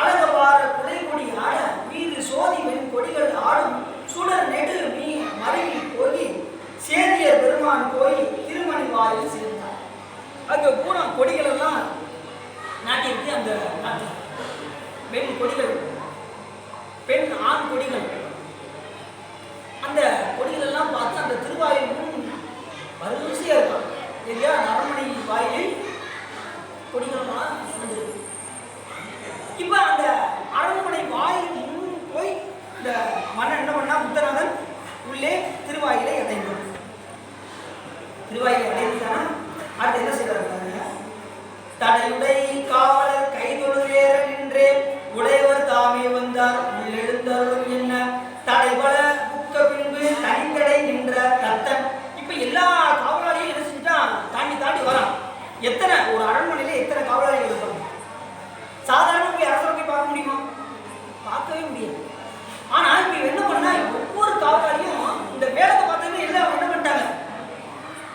[SPEAKER 1] அழகபார குலை கொடி ஆட மீது சோதி வெண் கொடிகள் ஆடும் சுடர் நெடு மீ மருகி போய் சேதியர் பெருமான் போய் திருமணி வாயில் சேர்ந்தார். அங்க பூரா கொடிகள் எல்லாம் நாட்டியிருக்கு. அந்த நாட்டில் பெண் கொடிகள், பெண் ஆண் கொடிகள், அந்த கொடிகள் எல்லாம் பார்த்து அந்த திருவாயில் வரிசையா இருக்கும் இல்லையா, அரண்மனை வாயில் கொடிகளெல்லாம் வந்துருக்கு. இப்ப அந்த அரண்மனை வாயில் முன் போய் இந்த மன்னன் என்ன பண்ணா, முத்தநாதன் உள்ளே திருவாயிலை அடைந்தார். திருவாயிலை அடைந்தானா அடுத்து என்ன செய்யறாங்க, தடையுடை காவலர் கைதொழுவேற நின்றே உடையவர் தாமே வந்தார் உள்ளெழுந்தருளும் என்ன தடைபல புக்க பின்பு தனித்தடை நின்ற தத்தன். இப்ப எல்லா காவலாளியும் என்ன செஞ்சுட்டான், தாண்டி தாண்டி வரான். எத்தனை ஒரு அரண்மனையில எத்தனை காவலாளிகள் இருப்பாங்க? சாதாரண போய் அரசரை போய் பார்க்க முடியுமா? பார்க்கவே முடியாது. ஆனா இப்ப என்ன பண்ணா, ஒவ்வொரு காவலாளியும் இந்த வேடத்தை பார்த்தவங்க எல்லாம் என்ன பண்ணிட்டாங்க,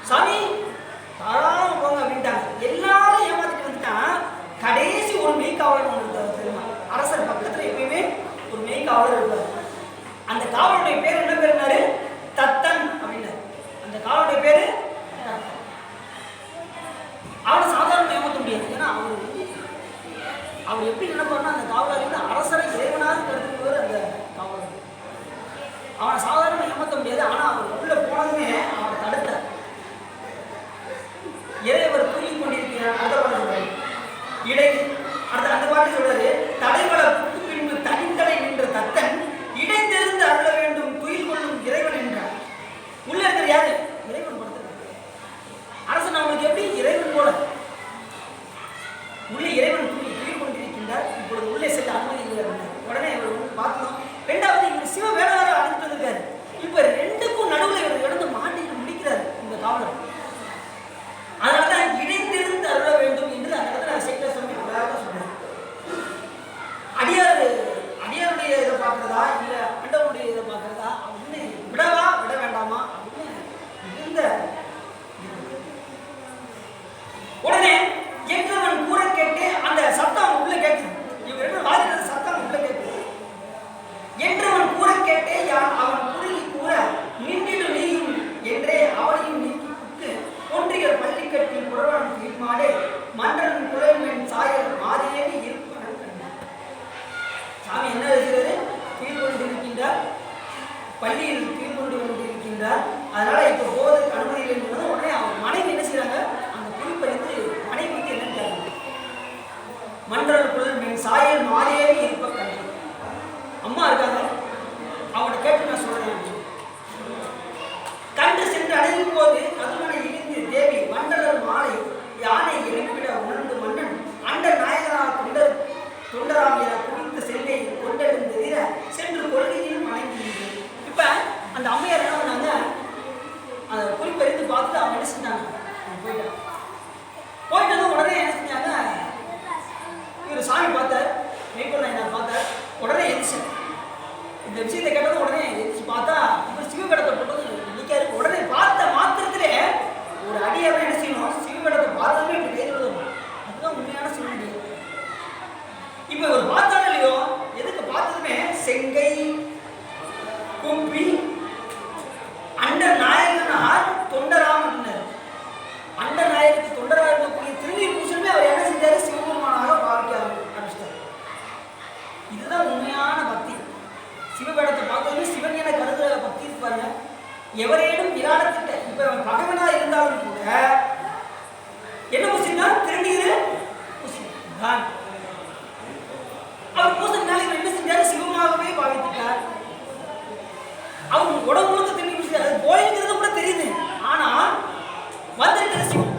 [SPEAKER 1] சாமி தாராளமா போங்க அப்படின்ட்டாங்க. எல்லாரும் ஏமாத்திட்டு வந்துட்டான். கடைசி ஒரு மெய்காவலர் ஒன்று தெரியுமா, அரசர் பக்கத்துல எப்பயுமே ஒரு மெய்காவலர் இருப்பார். அந்த காவலுடைய பேர் என்ன பேருனாரு, தத்தன் அப்படின்னு. அந்த காவலுடைய பேரு தத்தன். அவனை சாதாரண ஏமாற்ற முடியாது. ஏன்னா அவர் எப்படி நினைப்பாருன்னா, அந்த காவலாளி அரசரை இறைவனாக கருதுகிறவர் அந்த காவலர். அவனை சாதாரண ஏமாற்ற முடியாது. ஆனா அவர் உள்ள போனதுமே அவனை தடுத்தார். இறைவர் தூங்கிக் கொண்டிருக்கிறார். அந்த பாட்டு இடை அடுத்த அந்த பாட்டு சொல்றாரு, தடைபல புக்கு பின்பு தனித்தடை நின்ற தத்தன் இடைந்திருந்து அருள வேண்டும் துயில் கொள்ளும் இறைவன் என்றார். உள்ள இருக்கிற யாரு, இறைவன் படுத்திருக்க அரசன். அவனுக்கு எப்படி இறைவன் போல உள்ளே இறைவன் துயில் கொண்டிருக்கின்றார். இப்பொழுது உள்ளே செல்ல அனுமதி இல்லை அப்படின்னார். உடனே இவர் பார்த்தோம். ரெண்டாவது இவர் சிவ வேளாளர் அழைத்து வந்திருக்காரு. இப்ப ரெண்டுக்கும் நடுவில் இவர் இடந்து மாட்டிட்டு முடிக்கிறார் இந்த காவலர். அதனாலதான் இடைந்திருந்து அருள வேண்டும் என்று அந்த இடத்துல சேக்கிழார் சுவாமி அழகாக சொல்றார். அடியாருடைய இதை பார்க்கறதா இல்ல ஆண்டவனுடைய இதை பார்க்கறதா அப்படின்னு விடவா விட வேண்டாமா அப்படின்னு இருந்த உடனே என்றவன் கூற கேட்டு அந்த சத்தம் உள்ள கேட்குது. இவங்க ரெண்டு வாதிடுற சத்தம் உள்ள கேட்குது. என்றவன் கூற கேட்டே அவன் குறுகி கூற நின்றிடு நீயும் என்றே அவனையும் நீக்கி புட்டு ஒன்றியல் பள்ளிக்கட்டில் புறவன் தீர்மாடே மன்றன் குழல்மென் சாயல் மாதிரியே இருப்பான். சாமி என்ன இருக்கிறது, கீழ் கொண்டிருக்கின்றார், பள்ளியில் கீழ் கொண்டு கொண்டிருக்கின்றார். அதனால இப்ப போவதற்கு அனுமதி இல்லை என்பது. உடனே அவன் மனைவி என்ன செய்யறாங்க, அந்த குறிப்பறிந்து மனைவிக்கு என்னன்னு மன்றன் குழல்மென் சாயல் மாதிரியே இருப்ப கண்டு அம்மா இருக்காங்க. அவனை கேட்டு நான் சொல்றேன். கண்டு சென்று அடையும் போது கதுமனை இழிந்து தேவி மண்டலர் மாலை யானை எழுப்பிட உணர்ந்து மன்னன் அண்ட நாயகனா தொண்டராம் என குடித்த செல்லை கொண்டெழுந்ததிர சென்று கொள்கையில் வணங்கினது. இப்ப அந்த அம்மையார் என்ன பண்ணாங்க, அந்த குறிப்பறிந்து பார்த்துட்டு அவங்க என்ன செஞ்சாங்க, போயிட்டதும் உடனே என்ன செஞ்சாங்க, இவர் சாமி பார்த்தார், மெய்கொள்ள பார்த்தார். உடனே எதிர்ச்சு இந்த விஷயத்தை கேட்டதும் உடனே எதிர்த்து பார்த்தா இவர் சிவகடத்தை போட்டது நிற்காரு. உடனே பார்த்த மாத்திரத்திலே ஒரு அடியாவே என்ன செய்யணும், சிவகடத்தை பார்த்ததுமே இப்படி கைது விடுவோம். அதுதான் உண்மையான சிவனடி. இப்ப இவர் பார்த்தாலும் இல்லையோ, எதுக்கு பார்த்ததுமே செங்கை கும்பி அண்ட நாயகனார் தொண்டராம் அப்படின்னாரு. அண்ட நாயகத்துக்கு தொண்டராக இருக்கக்கூடிய திருநீர் பூசணுமே அவர் என்ன செஞ்சாரு, சிவபெருமானாக பாவிக்க ஆரம்பிச்சிட்டார். இதுதான் உண்மையான பக்தி. சிவபேடத்தை பார்த்ததுமே சிவன் என கருதுற பக்தி இருப்பாங்க. எவரேனும் விராடத்திட்ட இப்ப பகவனா இருந்தாலும் கூட என்ன பூசினா திருநீர் பூசினான். அவங்க உடம்பு முழுக்க திரும்பி குடிச்சு அது போய்ங்கிறது கூட தெரியுது. ஆனா வந்திருக்கிறது சிவம்,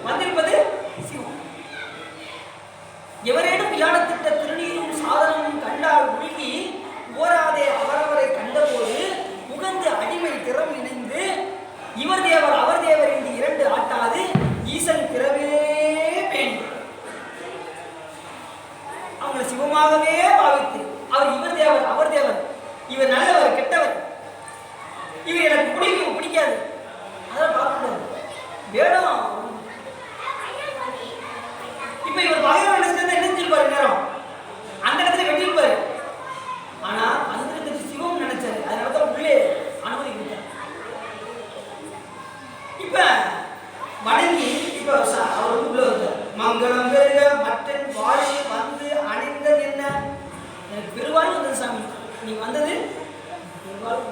[SPEAKER 1] வந்திருப்பது சிவம். எவரேனும் வியாழத்திட்ட திருநீரும் சாதனமும் கண்டால் உருகி ஓராதே அவரவரை கண்டபோது உகந்து அடிமை திறம் இணைந்து இவர் தேவர் அவர் தேவர் என்று இரண்டு ஆட்டாது ஈசன் பிறவே பேணி அவங்களை சிவமாகவே பாவித்து அவர் இவர் தேவர் அவர் தேவர், இவர் நல்லவர் கெட்டவர், இவர் எனக்கு பிடிக்கும் பிடிக்காது அதெல்லாம் பார்க்கக்கூடாது. வேடம் இப்ப இவர் பகைவன் நினைச்சிருந்தா என்ன செஞ்சிருப்பாரு நேரம் அந்த இடத்துல வெட்டியிருப்பாரு. ஆனா அந்த சிவம் நினைச்சாரு, அதனாலதான் உள்ளே அனுமதி கொடுத்தார். இப்ப வணங்கி இப்ப அவர் உள்ள வந்தார். மங்களம் பெருக மட்டன் வாழை வந்து அணிந்தது என்ன, எனக்கு பெருவாள் வந்தது சாமி, நீ வந்தது பெருவாள்,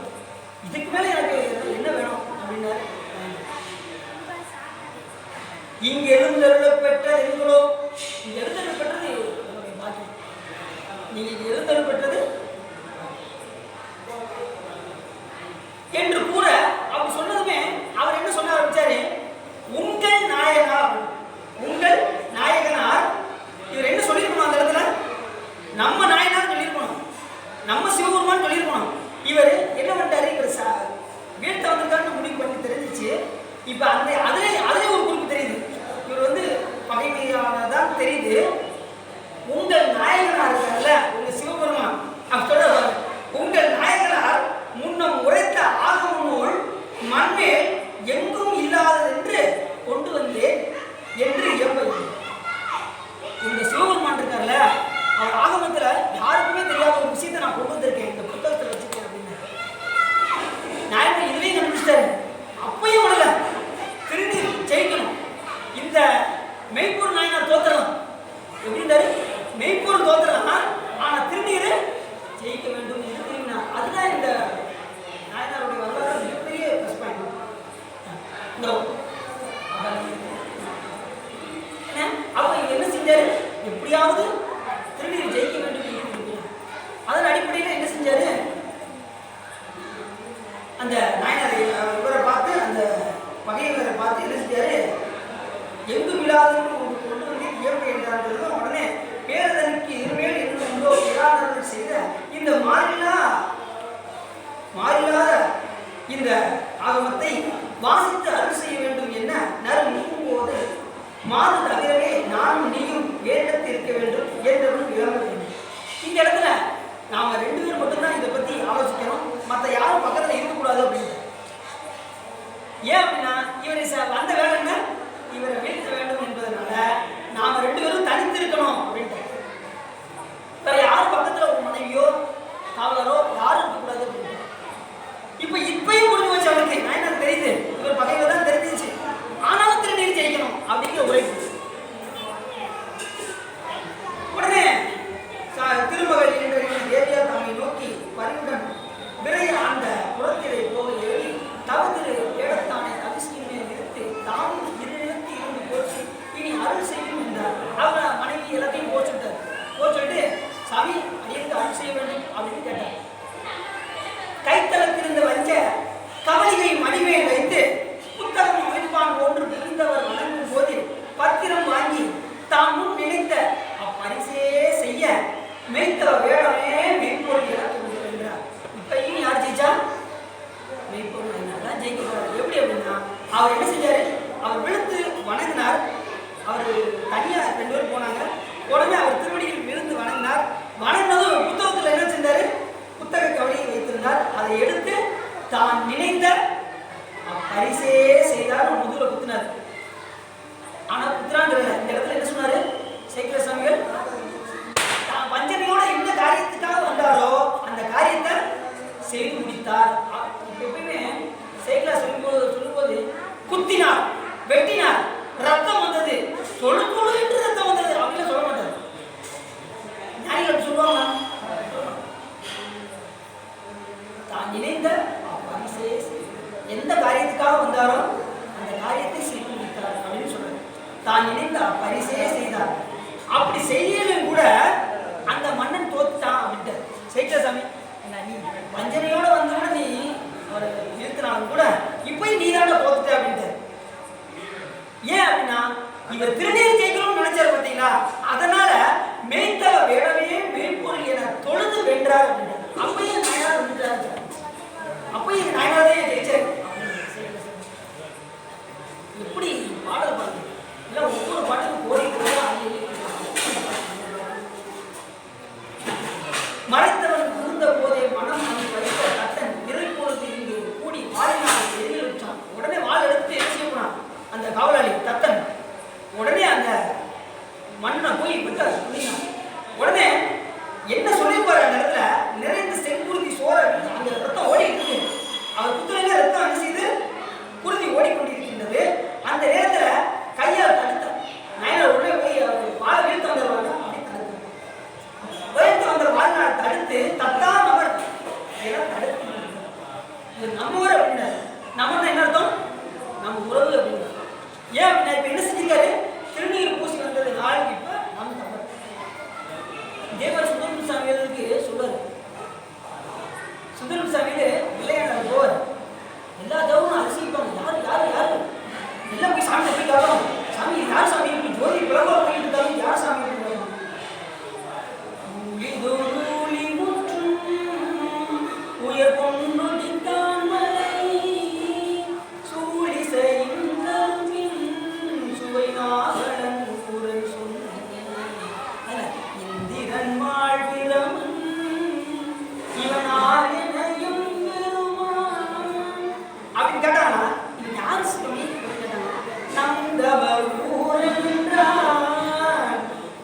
[SPEAKER 1] இதுக்கு மேல எனக்கு என்ன வேணும் அப்படின்னாரு. இங்கு எழுந்தருள பெற்ற எங்களோ, இங்க எழுந்தருள பெற்றது என்னுடைய பாக்கியம், நீங்க இங்க எழுந்தருள பெற்றது என்று கூட அவர் சொன்னதுமே அவர் என்ன சொல்ல ஆரம்பிச்சாரு, உங்கள் நாயகனார், உங்கள் நாயகனார். இவர் என்ன சொல்லியிருக்கணும் அந்த இடத்துல, நம்ம நாயனார் சொல்லியிருக்கணும், நம்ம சிவபெருமான் சொல்லியிருக்கணும். இவர் என்ன பண்ணிட்டாரு, இவர் வீட்டை வந்திருக்காருன்னு முடிவு பண்ணி தெரிஞ்சிச்சு. இப்ப அந்த அதுல ஒரு குறிப்பு தெரியுது, இவர் வந்து பகைமையானதான் தெரியுது. உங்கள் நாயகனார் இருக்கார்ல உங்க சிவபெருமான் அப்படி சொல்றாரு, உங்கள் நாயகனார் முன்னம் உரைத்த ஆகம நூல் மண்மேல் எங்கும் இல்லாதது என்று கொண்டு வந்தேன் என்று இயம்பது. இந்த சிவபெருமான் இருக்கார்ல அவர் ஆகமத்துல யாருக்குமே தெரியாத ஒரு விஷயத்தை நான் கொண்டு வந்திருக்கேன், இந்த புத்தகத்தில் வச்சுக்கேன் அப்படின்னு நாயகன் இதுலயும் கண்டுபிடிச்சிட்டாரு. அப்பயும் விடல, திருநீர் ஜெயிக்கணும், இந்த மெய்ப்பொருள் நாயனார் தோத்தரலாம் எப்படின்னாரு, மெய்ப்பொருள் தோத்தரலாம் ஆனா திருநீர் ஜெயிக்க வேண்டும் என்று திரும்பினார். அதுதான் இந்த நாயனாருடைய வரலாறு மிகப்பெரிய ப்ளஸ் பாயிண்ட். அப்ப இவர் என்ன செஞ்சாரு, எப்படியாவது திருநீர் ஜெயிக்க வேண்டும் என்று விரும்பினார். அதன் அடிப்படையில் என்ன செஞ்சாரு, அந்த நாயனாரை இவரை பார்த்து அந்த பகைவரை பார்த்து என்ன செஞ்சாரு, எங்கும் இல்லாதவர்கள் கொண்டு வந்து இயற்கை என்றார்கள். உடனே பேரதனுக்கு இருமேல் என்று உண்டோ இராதவர்கள் செய்த இந்த மாறில்லாத இந்த ஆகமத்தை வாசித்து அருள் செய்ய வேண்டும் என்ன நறு நிற்கும் போது மாது தவிரவே நானும் நீயும் வேண்டத்து இருக்க வேண்டும் என்றவன் விளங்க வேண்டும். இந்த இடத்துல நாம ரெண்டு பேரும் மட்டும்தான் இதை பத்தி ஆலோசிக்கணும், மற்ற யாரும் பக்கத்துல இருக்கக்கூடாது அப்படின்னு. ஏன் அப்படின்னா இவரை வந்த வேலை என்ன, இவரை வீழ்த்த வேண்டும் என்பதனால நாம ரெண்டு பேரும் தனித்து இருக்கணும் அப்படின்ட்டு. வேற யாரும் பக்கத்துல ஒரு மனைவியோ காவலரோ யாரும் இருக்கக்கூடாது அப்படின்னு. இப்பயும் புரிஞ்சு வச்சு அவனுக்கு நாயனார் தெரியுது, இவர் பகையில தான் தெரிஞ்சிச்சு, ஆனாலும் திருநீர் ஜெயிக்கணும் அப்படிங்கிற உரைப்பு. உடனே திருமகள் என்ற தேவியா தம்மை நோக்கி பரிவுடன் விரைய அந்த புறத்திலே போக ஏறி தவத்திலே ஏடத்தானே தவிஷ்கின் மேல் நிறுத்தி தாமும் இருநிலத்தி இருந்து போச்சு இனி அருள் செய்யும் என்றார். அவங்க மனைவி எல்லாத்தையும் போச்சுட்டார். போச்சுட்டு சாமி அடியேற்கு அருள் செய்ய வேண்டும் அப்படின்னு கேட்டார். கைத்தளத்திலிருந்து வஞ்ச கவலிகை மணிமேல் வைத்து புத்தகம் அமைப்பான் ஒன்று புரிந்தவர் வணங்கும் போது பத்திரம் வாங்கி தாம் முன் நினைத்த அப்பரிசே செய்ய மெய்த்த வேடமே மெய்ப்பொருள் இழக்க என்றார். இப்பயும் யார் ஜெயிச்சா, மெய்ப்பொருள் தான் ஜெயிக்க போறாரு. எப்படி அப்படின்னா அவர் என்ன செஞ்சாரு, அவர் விழுந்து வணங்கினார். அவர் தனியா ரெண்டு பேரும் போனாங்க. உடனே அவர் திருவடியில் விழுந்து வணங்கினார். வணங்கினதும் புத்தகத்தில் என்ன செஞ்சாரு, புத்தக கவலையை வைத்திருந்தார். அதை எடுத்து தான் நினைந்த பரிசே செய்தார், முதுகுல குத்தினார். ஆனா குத்துறான்ற இந்த இடத்துல என்ன சொன்னாரு சேக்கிர சுவாமிகள், தான் வஞ்சனையோட என்ன காரியத்துக்காக வந்தாரோ அந்த காரியத்தை செய்து முடித்தார். எப்பயுமே சேக்கிர சொல்லும்போது குத்தினார், வெட்டினார், ரத்தம் வந்தது, தொழுக்குழு என்று ரத்தம் வந்தது அப்படின்னு சொல்ல மாட்டார். ஞானிகள் சொல்லுவாங்க, தான் நினைந்த பரிசே எந்த காரியத்துக்காக வந்தாரோ அந்த காரியத்தை செய்து முடித்தார் அப்படின்னு சொல்றாரு. தான் நினைந்த பரிசே செய்தார். அப்படி செய்யலும் கூட அந்த மன்னன் தோத்துட்டான் அப்படின்ட்டு. சேக்கிர சாமி நீ வஞ்சனையோட வந்தோட நீ கூட இப்பயும் நீதான தோத்துட்ட அப்படின்ட்டு. ஏன் அப்படின்னா இவர் திருநீர் ஜெயிக்கணும்னு நினைச்சாரு பார்த்தீங்களா, அதனால மேய்த்தவ வேடமே மெய்ப்பொருள் என தொழுது வென்றார் அப்படின்ட்டு. அப்பயும் நாயனார் வந்துட்டாரு, அப்பயும் நாயனாரே ஜெயிச்சாரு. எப்படி பாடல் பாருங்க, இல்லை ஒவ்வொரு பாட்டுக்கும் கோடி மறைத்தவன் புகுந்த போதே மனம் வைத்த கட்டன் இறைப்பொழுது இங்கு கூடி வாழினால் எதிரில் வச்சான். உடனே வாள் எடுத்து என்ன செய்யணும் அந்த காவலாளி தத்தன் உடனே அந்த மண்ணை போய் விட்டு துணினான். உடனே என்ன சொல்லியிருப்பாரு அந்த இடத்துல, நிறைந்த செங்குருதி சோற அந்த ரத்தம் ஓடி இருக்கு. அவர் குத்துறையில ரத்தம் என்ன செய்து குருதி ஓடிக்கொண்டிருக்கின்றது. அந்த நேரத்துல கையால் தடுத்த நயனார் உடனே போய் அவர் வாழை வீழ்த்து வந்துடுவாங்க. அப்படி தடுத்து வீழ்த்து வந்த வாழ்நாள் தடுத்து தத்தா நபர் தடுத்து நம்மவர் அப்படின்னா நம்ம என்ன அர்த்தம், நம்ம உறவு அப்படின்னா. ஏன் அப்படின்னா இப்ப என்ன செஞ்சிருக்காரு, திருநீர் பூசி வந்தது நாளைக்கு இப்ப நம்ம தவறு. தேவர் சுந்தரம் சாமிகளுக்கு சொல்றாரு, சுந்தரம் சாமியில விளையாட போவார், எல்லா தேவரும் அரசிப்பாங்க, யாரு யாரு யாரு எல்லாம் போய் சாமி போய் கேட்கணும், சாமி யார் சாமி இப்படி ஜோதி பிளவா போயிட்டு இருக்காங்க, யார் சாமி உயர் கொண்டுடித்தான் மலை சூழி செய்யும் சுவை நாகலன் கூரை சொன்ன இந்திரன் வாழ்விரமன் இவன் ஆரியனையும் பெருமான் அப்படின்னு கேட்டானா, இது யார் சுவாமி கேட்டாங்க, நந்தவர் ஊரென்றான்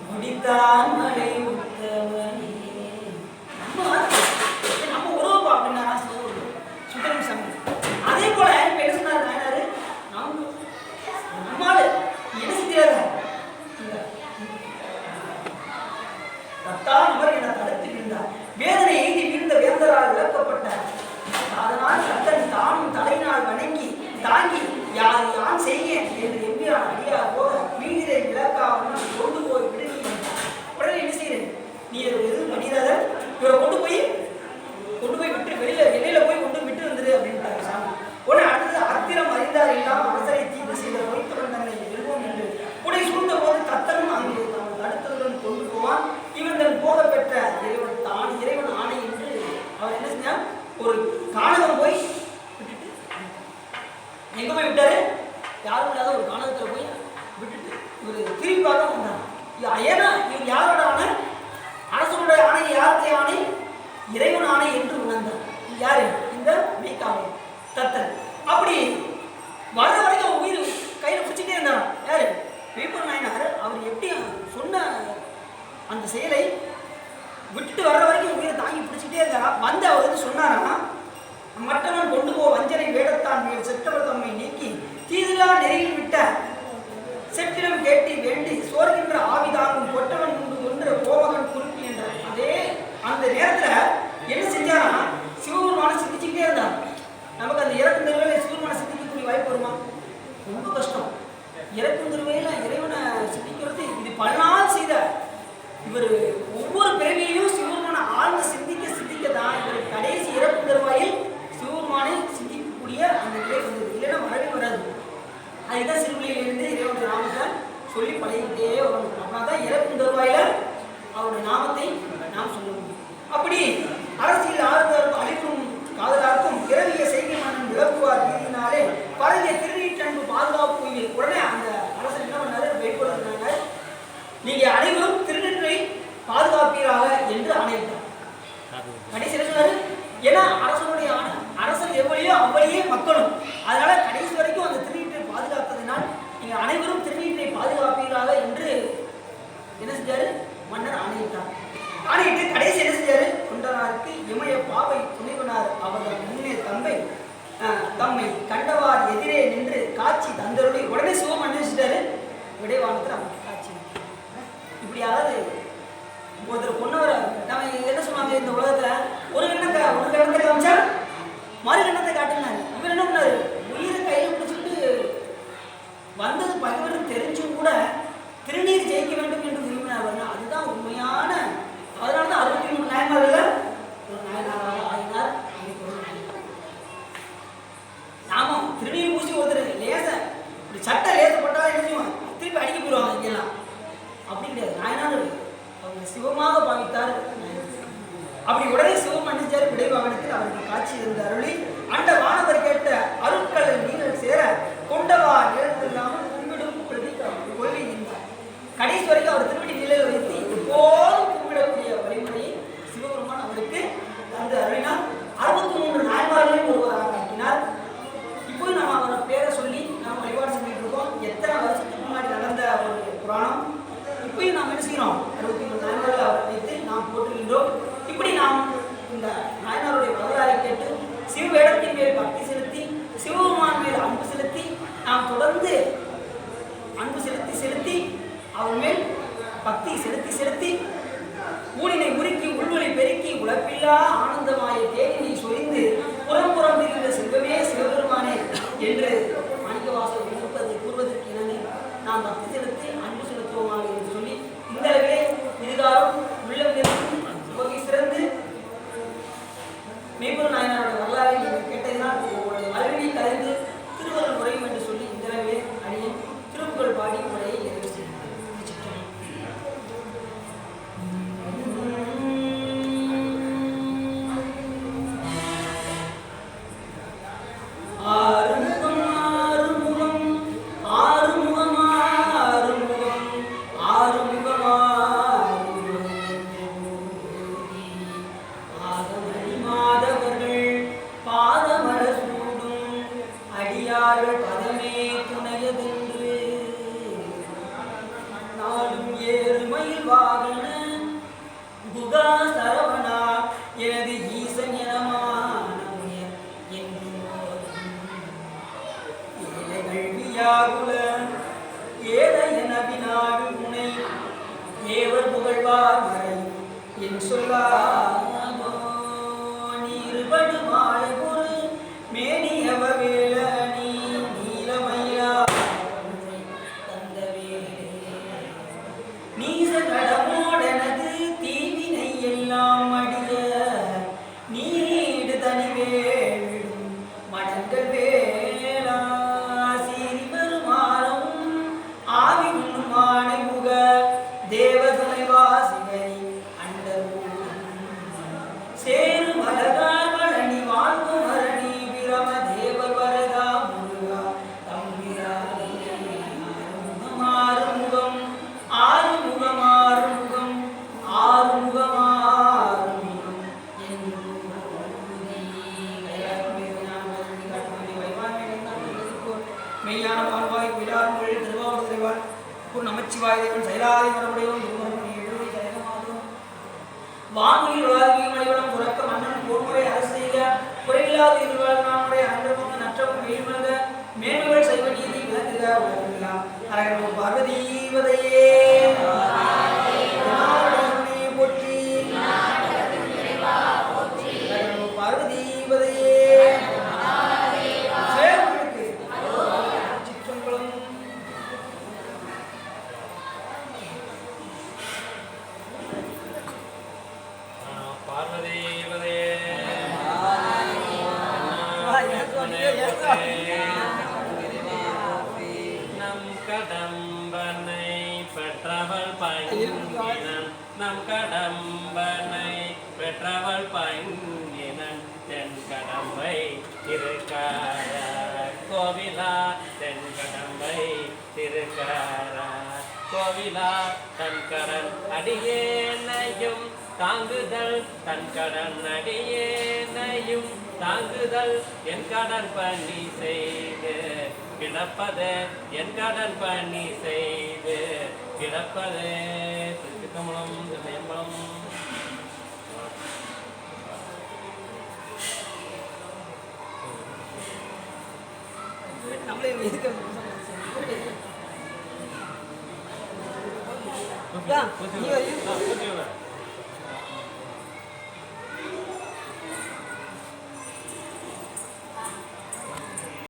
[SPEAKER 1] முடித்தான் மலை உத்தவனே. நம்ம உறவு அப்படின்னா சுந்தரம் சாமி. அதே போல இப்ப என்ன சொன்னாரு நாயனாரு, நம்மால என்ன செஞ்சாரு, தத்தா நபர் என தடுத்து நின்றார். வேதனை எய்தி வீழ்ந்த வேந்தரால் விளக்கப்பட்டார். அதனால் தத்தன் தானும் தலையினால் வணங்கி தாங்கி யார் யான் செய்யேன் என்று எம்பிரான் அடியார் போக மீதிரை விளக்காமல் கொண்டு போய் விடுகிறேன். உடனே என்ன செய்யறேன், நீ எதுவும் பண்ணிடாத, இவரை கொண்டு போய் விட்டு வெளியில போய் கொண்டு விட்டு வந்துரு அப்படின்றாரு சாமி. உடனே அடுத்தது அத்திரம் அறிந்தார் எல்லாம் அரசரை தீர்வு செய்த வைத்தவன் தன்னை வெல்வோம் என்று உடை சூழ்ந்த போது தத்தனும் அங்கே தான் தடுத்ததுடன் கொண்டு போவான். இவன் தன் போக பெற்ற இறைவன் ஆணை என்று அவர் என்ன செஞ்சார், ஒரு காணகம் போய் விட்டுட்டு எங்க போய் விட்டாரு, யாரும் இல்லாத ஒரு காணகத்துல போய் விட்டுட்டு இவர் திரும்பி பார்க்க வந்தார். ஏன்னா இவர் யாரோட ஆணை, அரசனுடைய ஆணை, யாருடைய ஆணை, இறைவன் ஆணை என்று உணர்ந்தார். யாரு, இந்த மேய்க்காவை தத்தன். அப்படி வர்ற வரைக்கும் உயிர் கையில பிடிச்சிட்டே இருந்தார். யாரு, வேப்பூர் நாயனார். அவர் எப்படி சொன்ன அந்த செயலை விட்டுட்டு வர்ற வரைக்கும் உயிரை தாங்கி பிடிச்சிட்டே இருந்தாரா. வந்து அவர் வந்து சொன்னாரா, மற்றவன் கொண்டு போ வஞ்சனை வேடத்தான் மேல் செற்றவர் தம்மை நீக்கி தீதிலா நெறியில் விட்ட செற்றிடம் கேட்டி வேண்டி சோர்கின்ற ஆவிதாங்கும் கொட்டவன் முன்பு கொன்ற கோபகன் குறிப்பி என்றார். அதே அந்த நேரத்துல என்ன செஞ்சாரா, சிவபெருமான சிந்திச்சுக்கிட்டே இருந்தார். நமக்கு அந்த இறக்கும் தருவையில சிவபெருமான சிந்திக்கக்கூடிய வாய்ப்பு வருமா, ரொம்ப கஷ்டம். இறக்கும் தருவையில இறைவனை சிந்திக்கிறது இது பலநாள் செய்த இவர் ஒவ்வொரு பிறவியையும் சிவபெருமான ஆழ்ந்த சிந்திக்க தான் இவர் கடைசி இறக்கும் தருவாயில் சிவபெருமானை சிந்திக்கக்கூடிய அந்த நிலை வந்தது. இல்லைன்னா வரவே வராது. அதுதான் சிறுபிள்ளையிலிருந்து இறைவனுடைய நாமத்தை சொல்லி பழகிக்கிட்டே வரணும். அப்படின்னா தான் இறக்கும் தருவாயில அவருடைய நாமத்தை நாம் சொல்ல முடியும். அப்படி அரசியல் ஆறுதலும் அழிக்கும் காதலாருக்கும் பிறவிய செய்கை மன்னன் விளக்குவார் நீதினாலே பரவிய திருநீற்றன்பு பாதுகாப்பு. உடனே அந்த அரசர் என்ன பண்ணாரு, வெளிப்படுத்தினாங்க, நீங்க அனைவரும் திருநீற்றை பாதுகாப்பீராக என்று ஆணையிட்டார். கடைசி சொன்னாரு, ஏன்னா அரசனுடைய ஆணை, அரசன் எவ்வளியோ அவ்வளியே மக்களும். அதனால கடைசி வரைக்கும் அந்த திருநீற்றை பாதுகாத்ததினால் நீங்க அனைவரும் திருநீற்றை பாதுகாப்பீராக என்று என்ன செஞ்சாரு, மன்னர் ஆணையிட்டார். ஆணையிட்டு கடைசி என்ன செஞ்சாரு, தொண்டனாருக்கு இமய பாவை துணைவனார் அவர்கள் முன்னே தம்மை கண்டவார் எதிரே நின்று காட்சி தந்தருடைய உடனே சிவம் அணிவிச்சிட்டாரு. விடைவானத்தில் அவங்க காட்சி. இப்படி யாராவது ஒருத்தர் பொண்ணவரை நம்ம என்ன சொல்லுவாங்க, இந்த உலகத்துல ஒரு கண்ணத்தை காமிச்சா மறு கண்ணத்தை காட்டினாரு. இவர் என்ன பண்ணாரு, உயிரை கையில் பிடிச்சிட்டு வந்தது பகைவரும் தெரிஞ்சும் கூட திருநீர் ஜெயிக்க வேண்டும் என்று விரும்பினார். அதுதான் உண்மையான, அதனால்தான் 63 நாயன்மார்கள் ஒரு நாயனாராக ஆயினார். சிவமாக பாவித்தார். அப்படி உடனே சிவம் அணிஞ்சார் விடை வாகனத்தில் அவருக்கு காட்சி இருந்த அருளி அந்த வானவர் கேட்ட அருட்களை நீங்கள் சேர கொண்டவா இழந்தில்லாமல் கும்பிடும் கொள்கை இருந்தார். கடைசி வரைக்கும் அவர் திருவடி நிலையில் வைத்து எப்போதும் கும்பிடக்கூடிய வழிமுறையை சிவபெருமான் அவருக்கு அந்த அருளினார். 63 நாயன்மார்களையும் ஒருவராக ஆக்கினார். இப்போ நம்ம அவரோட பேரை சொல்லி நாம் வழிபாடு செஞ்சுட்டு இருக்கோம். எத்தனை வருஷத்துக்கு முன்னாடி நடந்த ஒரு புராணம் இப்பயும் நாம் என்ன செய்யறோம்? 63 நாயன்மார்கள் அவரை வைத்து நாம் போற்றுகின்றோம். இப்படி நாம் இந்த நாயனாருடைய வரலாறை கேட்டு சிவவேடத்தின் மேல் பக்தி செலுத்தி சிவபெருமான் மேல் அன்பு செலுத்தி நாம் தொடர்ந்து அன்பு செலுத்தி அவர் மேல் பக்தி செலுத்தி ஊழினை உருக்கி உள்வழி பெருக்கி உழப்பில்லா ஆனந்தமாய தேவினை சொரிந்து புறம் திரிந்த செல்வமே சிவபெருமானே என்று மாணிக்கவாசகர் கூறுவதற்கு இணங்க நாம் பக்தி செலுத்தி அன்பு செலுத்துவோமாக என்று சொல்லி இந்த அளவிலே இதுகாரம் உள்ளம் நிறுத்தி வகை சிறந்து மெய்ப்பொருள் நாயனாருடைய வரலாறை நீங்கள் கேட்டதினால் உங்களுடைய அறிவினை கலைந்து திருவருள் முறையும் என்று சொல்லி இந்த அளவிலே அணியின் திருப்புகழ் பாடி முறையை நிறைவு செய்கிறேன். ஏவர் புகழ்வார் மறை என் சொல்லாமோ நீர்படு மாலை பொரு மேனியவ வேளனி நீலமயிலா தந்த வேலே நீச கடமோடனது தீவினை எல்லாம் அடிய நீடு தனிவேடும் மடங்கள் வேளா சீரி பெருமாளும் ஆவி உண்மானை முக தேவதுமை வாசிகை அண்டரும் சேரு மலகார் வழனி வாழ்க்கும் மரணி பிரம தேவர் வரதா முருகா தம்பிரானே ஆறுமுகம் ஆறுமுகம் ஆறுமுகம் ஆறுமுகம் ஆறுமுகம் மெய்யான வாழ்வாய் விழார் மொழி திருவாவூர் திரைவாள் நமச்சிவாய தேவன் சைலாதி மரமுடையவன் வான்மொழியில் வாழ்வியும் மணிவனம் புறக்க மன்னன் போர்முறை அரசு செய்க குறையில்லாத எதிர்வாழ் நம்முடைய அன்றமும் நற்றமும் வீழ்மல்க மேன்மைகள் செய்வ நீதி விளங்குக உலகெல்லாம் அரகனும் பார்வதீவதையே போற்றி அரகனும் பார்வதீவதையே சிற்றம்பலம்
[SPEAKER 3] நம் கடம்பனை பெற்றவள் பங்கினன் நம் கடம்பனை பெற்றவள் பங்கினன் தென் கடம்பை திருக்கார கோவிலா தென் கடம்பை திருக்கார கோவிலா தன் கடன் அடியேனையும் தாங்குதல் தன் கடன் அடியேனையும் தாங்குதல் என் கடன் பணி செய்து கிடப்பது என் கடன் பணி செய்து கிடப்பது திருக்கமலம் திருநயம்பலம்
[SPEAKER 1] நம்மளே எதுக்கு